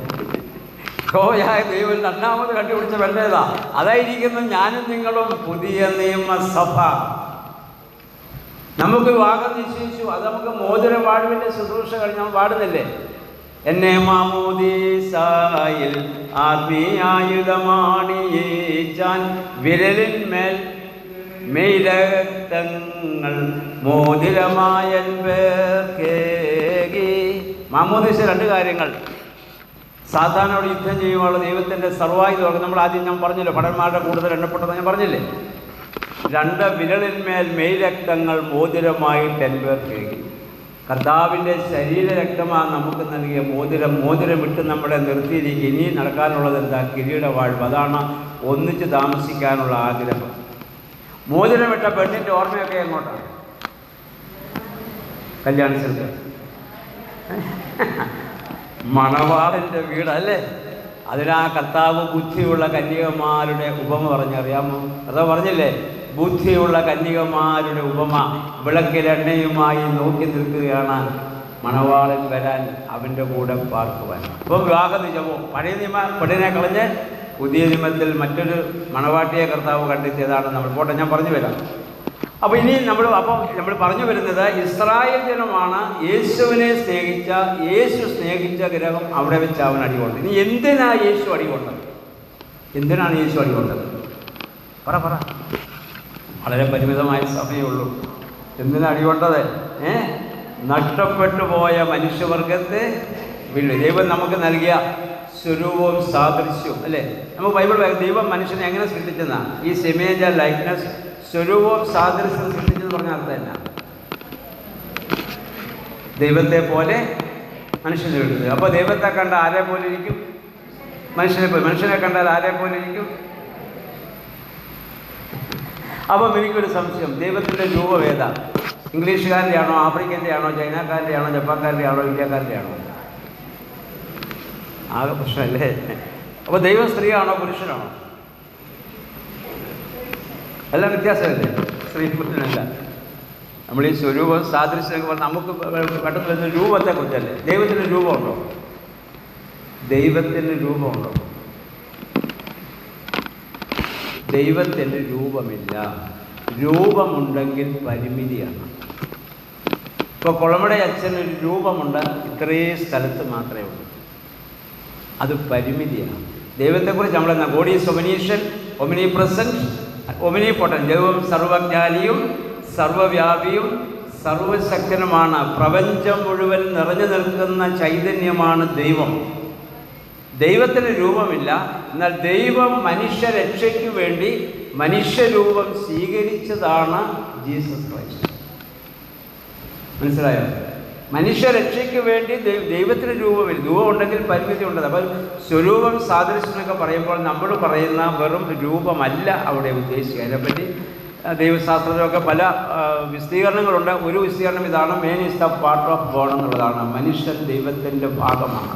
യഹോവയായ ദൈവം 2ാമത് കണ്ടുപിടിച്ച പെണ്ണേതാ? അതായിരിക്കുന്നു ഞാനും നിങ്ങളും പുതിയ നിയമസഭ. നമുക്ക് വിവാഹം നിശ്ചയിച്ചു. അത് നമുക്ക് മോതിര വാഴ്വിൻ്റെ ശുശ്രൂഷ കഴിഞ്ഞ് നമ്മൾ പാടുന്നില്ലേ? എന്നെ മാമോദീസായിൽ ആത്മീയായുധമാണിയേച്ചാൻ വിരലിന്മേൽ മെയ്രക്തങ്ങൾ മോതിരമായൻ പേർക്കേകി. മാമോദീസ 2 കാര്യങ്ങൾ. സാധാരണയോട് യുദ്ധം ചെയ്യുമ്പോൾ ദൈവത്തിൻ്റെ സർവായുധം നമ്മൾ ആദ്യം ഞാൻ പറഞ്ഞല്ലോ, ഭടന്മാരുടെ കൂടുതൽ എണ്ണപ്പെട്ടത് ഞാൻ പറഞ്ഞില്ലേ. 2 വിരലിന്മേൽ മെയ് രക്തങ്ങൾ മോതിരമായിട്ട് എൻപേർ കേൾക്കും. കർത്താവിൻ്റെ ശരീരരക്തമാണ് നമുക്ക് നൽകിയ മോതിരം വിട്ട് നമ്മളെ നിർത്തിയിരിക്കുക. ഇനി നടക്കാനുള്ളത് എന്താ? കിരീടവാഴ്വ്. അതാണ് ഒന്നിച്ച് താമസിക്കാനുള്ള ആഗ്രഹം. മോതിരം വിട്ട പെണ്ണിൻ്റെ ഓർമ്മയൊക്കെ എങ്ങോട്ടാണ്? കല്യാണ സ്ഥലത്ത് മണവാളിൻ്റെ വീടല്ലേ. അതിനാ കർത്താവ് ബുദ്ധിയുള്ള കന്യകമാരുടെ ഉപമ പറഞ്ഞറിയാമോ? കർത്താവ് പറഞ്ഞില്ലേ, ബുദ്ധിയുള്ള കന്യകമാരുടെ ഉപമ. വിളക്കിലെണ്ണയുമായി നോക്കി നിൽക്കുകയാണ് മണവാളൻ വരാൻ, അവൻ്റെ കൂടെ പാർക്കുവാൻ. അപ്പം വിവാഹ നിയമോ പഴയ നിയമ പെണ്ണിനെ കളഞ്ഞ് പുതിയ നിയമത്തിൽ മറ്റൊരു മണവാട്ടിയെ കർത്താവ് കണ്ടെത്തിയതാണ് നമ്മൾ. പോട്ടെ, ഞാൻ പറഞ്ഞു വരാം. അപ്പോൾ ഇനി നമ്മൾ പറഞ്ഞു വരുന്നത് ഇസ്രായേൽ ജനമാണ് യേശുവിനെ സ്നേഹിച്ച, യേശു സ്നേഹിച്ച ഗ്രഹം അവിടെ വെച്ച് അവൻ അടികൊണ്ടത്. ഇനി എന്തിനാണ് യേശു അടികൊണ്ടത്? എന്തിനാണ് യേശു അടികൊണ്ടത്? പറ. വളരെ പരിമിതമായ സമയമുള്ളൂ. എന്തിനാണ് അടികൊണ്ടത്? നഷ്ടപ്പെട്ടു പോയ മനുഷ്യവർഗത്തെ വീണ്ടും ദൈവം നമുക്ക് നൽകിയ സ്വരൂപവും സാദൃശ്യവും അല്ലേ. നമുക്ക് ബൈബിൾ ദൈവം മനുഷ്യനെ എങ്ങനെ സൃഷ്ടിച്ചെന്നാ? ഈ ഇമേജ് ആൻഡ് ലൈക്ക്നെസ്, സ്വരൂപവും സാദൃശ്യവും സൃഷ്ടിച്ചെന്ന് പറഞ്ഞ അർത്ഥം എന്നാ? ദൈവത്തെ പോലെ മനുഷ്യനെ എഴുതുന്നത്. അപ്പോൾ ദൈവത്തെ കണ്ട ആരെ പോലെ ഇരിക്കും? മനുഷ്യനെ കണ്ടാൽ ആരെ പോലെ ഇരിക്കും? അപ്പം എനിക്കൊരു സംശയം, ദൈവത്തിൻ്റെ രൂപം ഏതാ? ഇംഗ്ലീഷുകാരൻ്റെ ആണോ, ആഫ്രിക്കൻ്റെ ആണോ, ചൈനക്കാരൻ്റെ ആണോ, ജപ്പാൻകാരൻ്റെ ആണോ, ഇന്ത്യക്കാരൻ്റെ ആണോ? ആകെ പ്രശ്നമല്ലേ. അപ്പോൾ ദൈവം സ്ത്രീയാണോ പുരുഷനാണോ? എല്ലാം വ്യത്യാസമല്ലേ? സ്ത്രീ പുരുഷനല്ല. നമ്മൾ ഈ സ്വരൂപം സാദൃശ്യം പറഞ്ഞാൽ നമുക്ക് പെട്ടെന്ന് വരുന്ന രൂപത്തെക്കുറിച്ചല്ലേ. ദൈവത്തിൻ്റെ രൂപമുണ്ടോ? ദൈവത്തിൻ്റെ രൂപമുണ്ടോ? ദൈവത്തിൻ്റെ രൂപമില്ല. രൂപമുണ്ടെങ്കിൽ പരിമിതിയാണ്. ഇപ്പോൾ കൊളമട അച്ഛനൊരു രൂപമുണ്ട്, ഇത്രയും സ്ഥലത്ത് മാത്രമേ ഉള്ളൂ. അത് പരിമിതിയാണ്. ദൈവത്തെക്കുറിച്ച് നമ്മളെന്നാ God is omniscient, omnipresent, omnipotent. ദൈവം സർവജ്ഞാനിയും സർവവ്യാപിയും സർവശക്തനുമാണ്. പ്രപഞ്ചം മുഴുവൻ നിറഞ്ഞു നിൽക്കുന്ന ചൈതന്യമാണ് ദൈവം. ദൈവത്തിന് രൂപമില്ല. എന്നാൽ ദൈവം മനുഷ്യരക്ഷയ്ക്ക് വേണ്ടി മനുഷ്യരൂപം സ്വീകരിച്ചതാണ് ജീസസ് ക്രൈസ്റ്റ്. മനസ്സിലായോ? മനുഷ്യരക്ഷയ്ക്ക് വേണ്ടി ദൈവത്തിന് രൂപമില്ല. രൂപം ഉണ്ടെങ്കിൽ പരിമിതി ഉണ്ട്. അപ്പോൾ സ്വരൂപം സാദൃശ്യമൊക്കെ പറയുമ്പോൾ നമ്മൾ പറയുന്ന വെറും രൂപമല്ല അവിടെ ഉദ്ദേശിക്കുക. അതിനെപ്പറ്റി ദൈവശാസ്ത്രത്തിലൊക്കെ പല വിശദീകരണങ്ങളുണ്ട്. ഒരു വിശദീകരണം ഇതാണ്, man is the part of God എന്നുള്ളതാണ്. മനുഷ്യൻ ദൈവത്തിൻ്റെ ഭാഗമാണ്.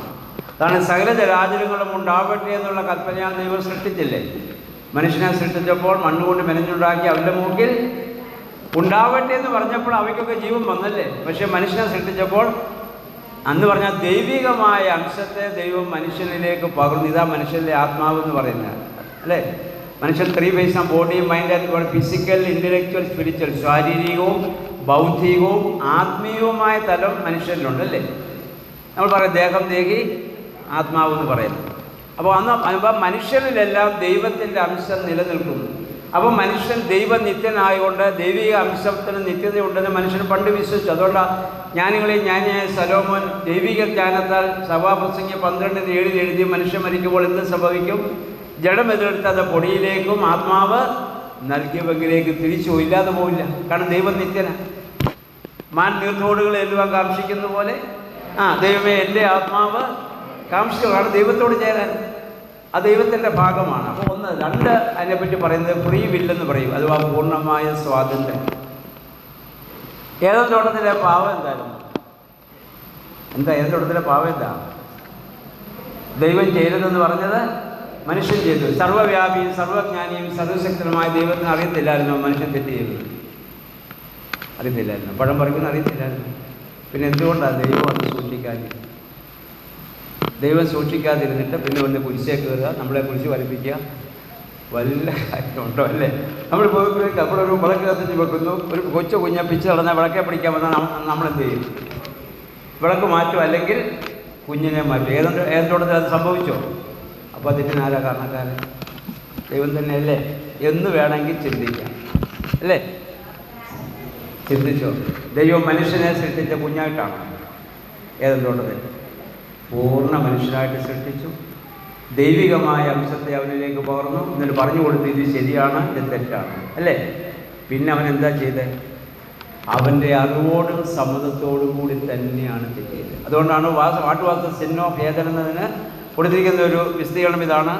അതാണ് സകല ചരാചരങ്ങളും ഉണ്ടാവട്ടെ എന്നുള്ള കൽപ്പനയാൽ ദൈവം സൃഷ്ടിച്ചില്ലേ. മനുഷ്യനെ സൃഷ്ടിച്ചപ്പോൾ മണ്ണുകൊണ്ട് മെനഞ്ഞുണ്ടാക്കി അവൻ്റെ മൂക്കിൽ ഉണ്ടാവട്ടെ എന്ന് പറഞ്ഞപ്പോൾ അവയ്ക്കൊക്കെ ജീവൻ വന്നല്ലേ. പക്ഷേ മനുഷ്യനെ സൃഷ്ടിച്ചപ്പോൾ അന്ന് പറഞ്ഞാൽ ദൈവികമായ അംശത്തെ ദൈവം മനുഷ്യനിലേക്ക് പകർന്നു. ഇതാ മനുഷ്യൻ്റെ ആത്മാവ് എന്ന് പറയുന്നത് അല്ലേ. മനുഷ്യൻ 3 ഫേസ് ആണ്: body, mind and physical, intellectual, spiritual. ശാരീരികവും ബൗദ്ധികവും ആത്മീയവുമായ തലം മനുഷ്യനിലുണ്ട് അല്ലേ. നമ്മൾ പറയും ദേഹം, ദേഹി, ആത്മാവ് എന്ന് പറയുന്നത്. അപ്പോൾ മനുഷ്യരിലെല്ലാം ദൈവത്തിൻ്റെ അംശം നിലനിൽക്കുന്നു. അപ്പോൾ മനുഷ്യൻ ദൈവനിത്യനായതുകൊണ്ട് ദൈവിക അംശത്തിന് നിത്യതയുണ്ടെന്ന് മനുഷ്യൻ പണ്ട് വിശ്വസിച്ചു. അതുകൊണ്ടാണ് ജ്ഞാനിയായ സലോമോൻ ദൈവിക ജ്ഞാനത്താൽ സഭാപ്രസംഗി 12:7 എഴുതി, മനുഷ്യൻ മരിക്കുമ്പോൾ എന്ത് സംഭവിക്കും? ജഡം എതിരെടുത്ത് അത് പൊടിയിലേക്കും ആത്മാവ് നൽകിയവെങ്കിലേക്ക് തിരിച്ചു ഇല്ലാതെ പോവില്ല. കാരണം ദൈവം നിത്യനാണ്. മാൻ നീർത്തോടുകൾ എല്ലുവാൻ കാക്ഷിക്കുന്ന പോലെ ദൈവമേ എൻ്റെ ആത്മാവ് കാക്ഷിച്ചു. കാരണം ദൈവത്തോട് ചേരാൻ അത് ദൈവത്തിൻ്റെ ഭാഗമാണ്. അപ്പോൾ 1, 2 അതിനെപ്പറ്റി പറയുന്നത് ഫ്രീ വില്ലെന്ന് പറയും, അഥവാ പൂർണ്ണമായ സ്വാതന്ത്ര്യം. ഏതോ തോട്ടത്തിലെ പാവം എന്തായിരുന്നു? ഏതോ തോട്ടത്തിലെ പാവം എന്താ? ദൈവം ചെയ്തതെന്ന് പറഞ്ഞത് മനുഷ്യൻ ചെയ്തു. സർവ്വവ്യാപിയും സർവജ്ഞാനിയും സർവശക്തനുമായ ദൈവത്തിന് അറിയത്തില്ലായിരുന്നു മനുഷ്യൻ തെറ്റ് ചെയ്തു. അറിയത്തില്ലായിരുന്നു. പഴം പറിക്കുന്ന അറിയത്തില്ലായിരുന്നു. പിന്നെ എന്തുകൊണ്ടാണ് ദൈവം അത് സൂക്ഷിക്കാതിരുന്നത്? ദൈവം സൂക്ഷിക്കാതിരുന്നിട്ട് പിന്നെ വന്ന് കുരിശേ കയറുക, നമ്മളെ കുരിശ് വലിപ്പിക്കുക, വല്ല കാര്യമുണ്ടോ അല്ലേ? നമ്മൾ പോയി നമ്മളൊരു വിളക്ക് കത്തിച്ച് വെക്കുന്നു, ഒരു കുഞ്ഞെ പിച്ച് നടന്നാൽ വിളക്കെ പിടിക്കാൻ വന്നാൽ നമ്മളെന്ത് ചെയ്യും? വിളക്ക് മാറ്റും, അല്ലെങ്കിൽ കുഞ്ഞിനെ മാറ്റും. ഏതോടത്തിൽ അത് സംഭവിച്ചോ? അപ്പോൾ അതിന് ആരാ കാരണക്കാരൻ? ദൈവം തന്നെയല്ലേ എന്ന് വേണമെങ്കിൽ ചിന്തിക്കാം അല്ലേ? ചിന്തിച്ചോ? ദൈവം മനുഷ്യനെ സൃഷ്ടിച്ച കുഞ്ഞായിട്ടാണ്. ഏതെങ്കിലും തോട്ടത്തിൽ പൂർണ്ണ മനുഷ്യനായിട്ട് സൃഷ്ടിച്ചു. ദൈവികമായ അംശത്തെ അവനിലേക്ക് പകർന്നു. എന്നിട്ട് പറഞ്ഞു കൊടുത്തു, ഇത് ശരിയാണ്, ഇത് തെറ്റാണ്, അല്ലേ? പിന്നെ അവൻ എന്താ ചെയ്തത്? അവൻ്റെ അറിവോടും സമ്മതത്തോടും കൂടി തന്നെയാണ് തെറ്റിയത്. അതുകൊണ്ടാണ് what was the sin of Eden എന്നതിന് കൊടുത്തിരിക്കുന്ന ഒരു വിശദീകരണം ഇതാണ്: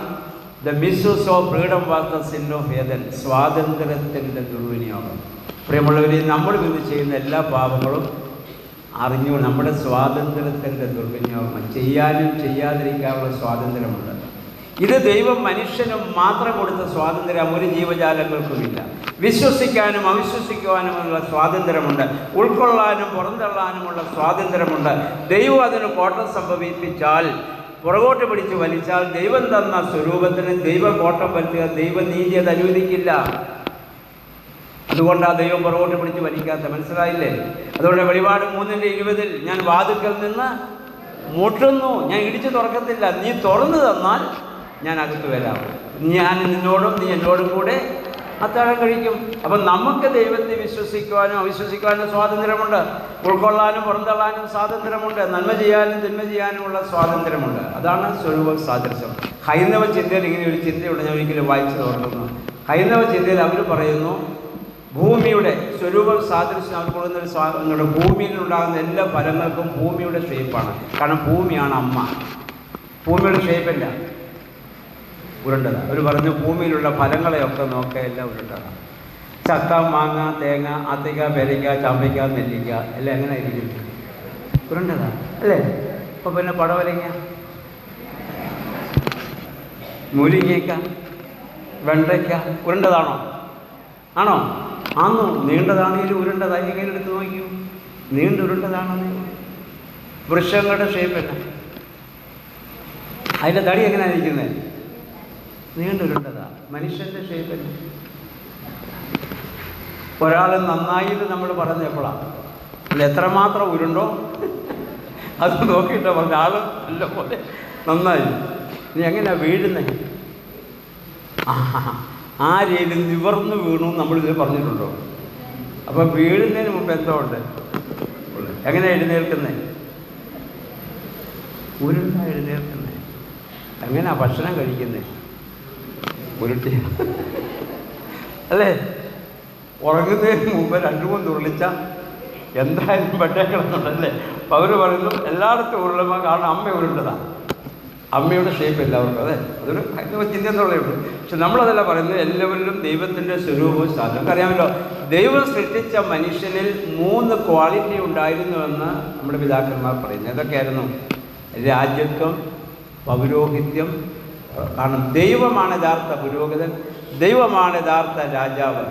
the misuse of freedom was the sin of Eden. സ്വാതന്ത്ര്യത്തിൻ്റെ ദുർവിനിയോഗം. പ്രിയമുള്ളവരെ, നമ്മൾ ഇന്ന് ചെയ്യുന്ന എല്ലാ പാപങ്ങളും അറിഞ്ഞു നമ്മുടെ സ്വാതന്ത്ര്യത്തിൻ്റെ ദുർവിനിയോഗം. ചെയ്യാനും ചെയ്യാതിരിക്കാനുള്ള സ്വാതന്ത്ര്യമുണ്ട്. ഇത് ദൈവം മനുഷ്യനും മാത്രം കൊടുത്ത സ്വാതന്ത്ര്യം ഒരു ജീവജാലങ്ങൾക്കുമില്ല. വിശ്വസിക്കാനും അവിശ്വസിക്കുവാനുമുള്ള സ്വാതന്ത്ര്യമുണ്ട്. ഉൾക്കൊള്ളാനും പുറന്തള്ളാനുമുള്ള സ്വാതന്ത്ര്യമുണ്ട്. ദൈവം അതിന് കോട്ടം സംഭവിപ്പിച്ചാൽ, പുറകോട്ട് പിടിച്ച് വലിച്ചാൽ, ദൈവം തന്ന സ്വരൂപത്തിന് ദൈവം കോട്ടം വരുത്തുക. ദൈവനീതി അത് അനുവദിക്കില്ല. അതുകൊണ്ടാണ് ദൈവം പുറകോട്ട് പിടിച്ച് വലിക്കാത്ത. മനസ്സിലായില്ലേ? അതുകൊണ്ട് വെളിപാട് 3:20 ഞാൻ വാതിൽക്കൽ നിന്ന് മുട്ടുന്നു, ഞാൻ ഇടിച്ചു തുറക്കത്തില്ല, നീ തുറന്നു തന്നാൽ ഞാൻ അകത്ത് വരാം, ഞാൻ നിന്നോടും നീ എന്നോടും കൂടെ അത്താഴം കഴിക്കും. അപ്പം നമുക്ക് ദൈവത്തെ വിശ്വസിക്കുവാനും അവിശ്വസിക്കുവാനും സ്വാതന്ത്ര്യമുണ്ട്. ഉൾക്കൊള്ളാനും പുറന്തള്ളാനും സ്വാതന്ത്ര്യമുണ്ട്. നന്മ ചെയ്യാനും തിന്മ ചെയ്യാനുമുള്ള സ്വാതന്ത്ര്യമുണ്ട്. അതാണ് സ്വരൂപ സാദൃശ്യം. ഹൈന്ദവ ചിന്തയിൽ ഇങ്ങനെ ഒരു ചിന്തയുണ്ട്, ഞാൻ ഒരിക്കലും വായിച്ചു ഓർക്കുന്നു. ഹൈന്ദവ ചിന്തയിൽ അവർ പറയുന്നു, ഭൂമിയുടെ സ്വരൂപം സാദൃശ്യം അവർ കൊടുക്കുന്നൊരു സ്വാതന്ത്ര്യമുണ്ട്. ഭൂമിയിലുണ്ടാകുന്ന എല്ലാ ഫലങ്ങൾക്കും ഭൂമിയുടെ ഷേപ്പാണ്. കാരണം ഭൂമിയാണ് അമ്മ. ഭൂമിയുടെ ഷേപ്പല്ല, ഉരുണ്ടതാണ്. അവർ പറഞ്ഞു ഭൂമിയിലുള്ള ഫലങ്ങളെയൊക്കെ നോക്കുക, എല്ലാം ഉരുണ്ടതാണ്. ചക്ക, മാങ്ങ, തേങ്ങ, ആത്തിക്ക, പേരയ്ക്ക, ചാമ്പയ്ക്ക, നെല്ലിക്ക എല്ലാം എങ്ങനെ ഇരിക്കും? ഉരുണ്ടതാണ്, അല്ലേ? അപ്പോൾ പിന്നെ പടവലങ്ങ, മുരിങ്ങയ്ക്ക, വെണ്ടയ്ക്ക ഉരുണ്ടതാണോ? ആണോ? ആന്നോ? നീണ്ടതാണെങ്കിലും ഉരുണ്ടതായി കയ്യിലെടുത്ത് നോക്കൂ. നീണ്ടുരുണ്ടതാണെന്ന്. വൃക്ഷങ്ങളുടെ ഷേപ്പല്ല, അതിൻ്റെ തടി എങ്ങനെയാണ് ഇരിക്കുന്നത്? നീണ്ടുരുണ്ടതാണ്. മനുഷ്യൻ്റെ ഷേപ്പല്ല. ഒരാൾ നന്നായിട്ട് നമ്മൾ പറഞ്ഞപ്പോഴാണ് അല്ല, എത്രമാത്രം ഉരുണ്ടോ അത് നോക്കിയിട്ടാണ് പറഞ്ഞ ആൾ നല്ല പോലെ നന്നായി. നീ എങ്ങനെയാണ് വീഴുന്നത്? ആ രീതിയിൽ നിവർന്ന് വീണു നമ്മളിത് പറഞ്ഞിട്ടുണ്ടോ? അപ്പം വീഴുന്നതിന് മുമ്പ് എന്തോ ഉണ്ട്. എങ്ങനെ എഴുന്നേൽക്കുന്നത്? ഉരുണ്ട എഴുന്നേൽക്കുന്നത്. എങ്ങനെയാ ഭക്ഷണം കഴിക്കുന്നത്? ഉരുട്ടി, അല്ലേ? ഉറങ്ങുന്നതിന് മുമ്പ് 2-3 ഉരുളിച്ച എന്തായാലും പെട്ടേക്കണമെന്നുണ്ടല്ലേ? അപ്പം അവർ പറയുന്നു എല്ലായിടത്തും ഉരുളുമ്പോൾ കാരണം അമ്മ ഉരുണ്ടതാണ്. അമ്മയുടെ ഷേപ്പ് എല്ലാവർക്കും. അതെ, അതൊരു ചിന്ത എന്നുള്ളേ ഉള്ളൂ. പക്ഷെ നമ്മളതല്ല പറയുന്നത്, എല്ലാവരിലും ദൈവത്തിൻ്റെ സ്വരൂപവും സാധനം. നമുക്കറിയാമല്ലോ, ദൈവം സൃഷ്ടിച്ച മനുഷ്യനിൽ 3 ക്വാളിറ്റി ഉണ്ടായിരുന്നുവെന്ന് നമ്മുടെ പിതാക്കന്മാർ പറയുന്നു. ഏതൊക്കെയായിരുന്നു? രാജ്യത്വം, പൗരോഹിത്യം. കാരണം ദൈവമാണ് യഥാർത്ഥ പുരോഹിതൻ, ദൈവമാണ് യഥാർത്ഥ രാജാവ്.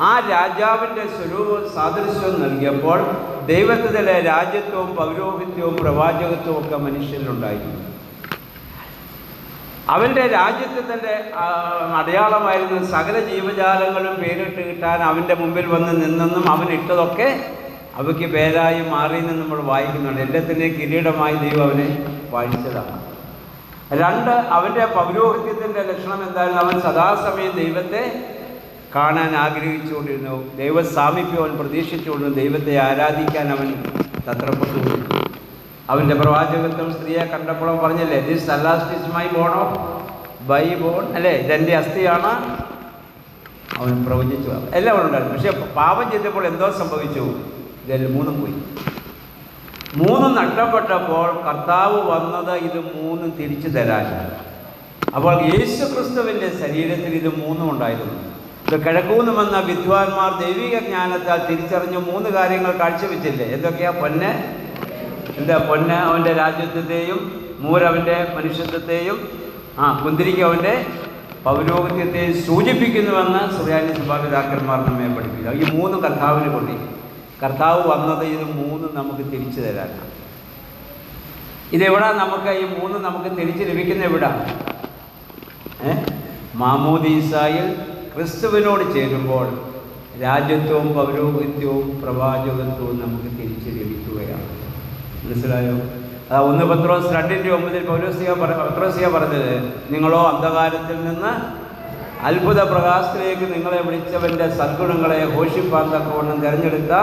ആ രാജാവിൻ്റെ സ്വരൂപവും സാദൃശ്യവും നൽകിയപ്പോൾ ദൈവത്തിലെ രാജ്യത്വവും പൗരോഹിത്യവും പ്രവാചകത്വവും ഒക്കെ മനുഷ്യനിലുണ്ടായിരുന്നു. അവൻ്റെ രാജ്യത്വത്തിൻ്റെ അടയാളമായിരുന്നു സകല ജീവജാലങ്ങളും പേരിട്ട് കിട്ടാൻ അവൻ്റെ മുമ്പിൽ വന്ന് നിന്നെന്നും അവനിട്ടതൊക്കെ അവയ്ക്ക് പേരായി മാറിയെന്ന് നമ്മൾ വായിക്കുന്നുണ്ട്. എല്ലാത്തിൻ്റെയും കിരീടമായി ദൈവം അവനെ വാഴിച്ചതാണ്. 2, അവൻ്റെ പൗരോഹിത്യത്തിൻ്റെ ലക്ഷണം എന്തായിരുന്നു? അവൻ സദാസമയം ദൈവത്തെ കാണാൻ ആഗ്രഹിച്ചുകൊണ്ടിരുന്നു. ദൈവ സാമീപ്യം അവൻ പ്രതീക്ഷിച്ചുകൊണ്ടിരുന്നു. ദൈവത്തെ ആരാധിക്കാൻ അവൻ തത്രപ്പെട്ടു. അവൻ്റെ പ്രവാചകത്വം സ്ത്രീയെ കണ്ടപ്പോഴും പറഞ്ഞല്ലേ, this at last is my bone of my bone, അല്ലേ? ഇതെൻ്റെ അസ്ഥിയാണ്. അവൻ പ്രവചിച്ചു. എല്ലാം ഉണ്ടായിരുന്നു. പക്ഷെ പാപം ചെയ്തപ്പോൾ എന്തോ സംഭവിച്ചു? ഇതെല്ലാം 3 പോയി. 3 നഷ്ടപ്പെട്ടപ്പോൾ കർത്താവ് വന്നത് ഇത് 3 തിരിച്ചു തരാനാണ്. അപ്പോൾ യേശു ക്രിസ്തുവിൻ്റെ ശരീരത്തിൽ ഇത് 3 ഉണ്ടായിരുന്നു. ഇത് കിഴക്കൂന്ന് വന്ന വിദ്വാൻമാർ ദൈവിക ജ്ഞാനത്താൽ തിരിച്ചറിഞ്ഞ് 3 കാര്യങ്ങൾ കാഴ്ചവെച്ചില്ലേ? എന്തൊക്കെയാ? പൊന്ന്, പൊന്ന് അവൻ്റെ രാജ്യത്വത്തെയും, മൂരവൻ്റെ മനുഷ്യത്വത്തെയും, കുന്തിരിക്ക അവൻ്റെ പൗരോഹിത്യത്തെയും സൂചിപ്പിക്കുന്നുവെന്ന് സുറിയാനി സഭാപിതാക്കന്മാർ നമ്മെ പഠിപ്പിക്കുക. ഈ 3 കർത്താവിന് കൊണ്ടേ കർത്താവ് വന്നത് ഇത് 3 നമുക്ക് തിരിച്ചു തരാനാണ്. ഇതെവിടാ? നമുക്ക് ഈ 3 നമുക്ക് തിരിച്ച് ലഭിക്കുന്ന എവിടാ? മാമോദീസായിൽ ക്രിസ്തുവിനോട് ചേരുമ്പോൾ രാജ്യത്വവും പൗരോഹിത്യവും പ്രവാചകത്വവും നമുക്ക് തിരിച്ച് ലഭിക്കുകയാണ്. മനസ്സിലായോ? 1 പത്രോസ് 2:9 പത്രോസിയ പറഞ്ഞത്, നിങ്ങളോ അന്ധകാരത്തിൽ നിന്ന് അത്ഭുത പ്രകാശത്തിലേക്ക് നിങ്ങളെ വിളിച്ചവൻ്റെ സദ്ഗുണങ്ങളെ ഘോഷിപ്പാൻ തക്കവണ്ണം തിരഞ്ഞെടുത്ത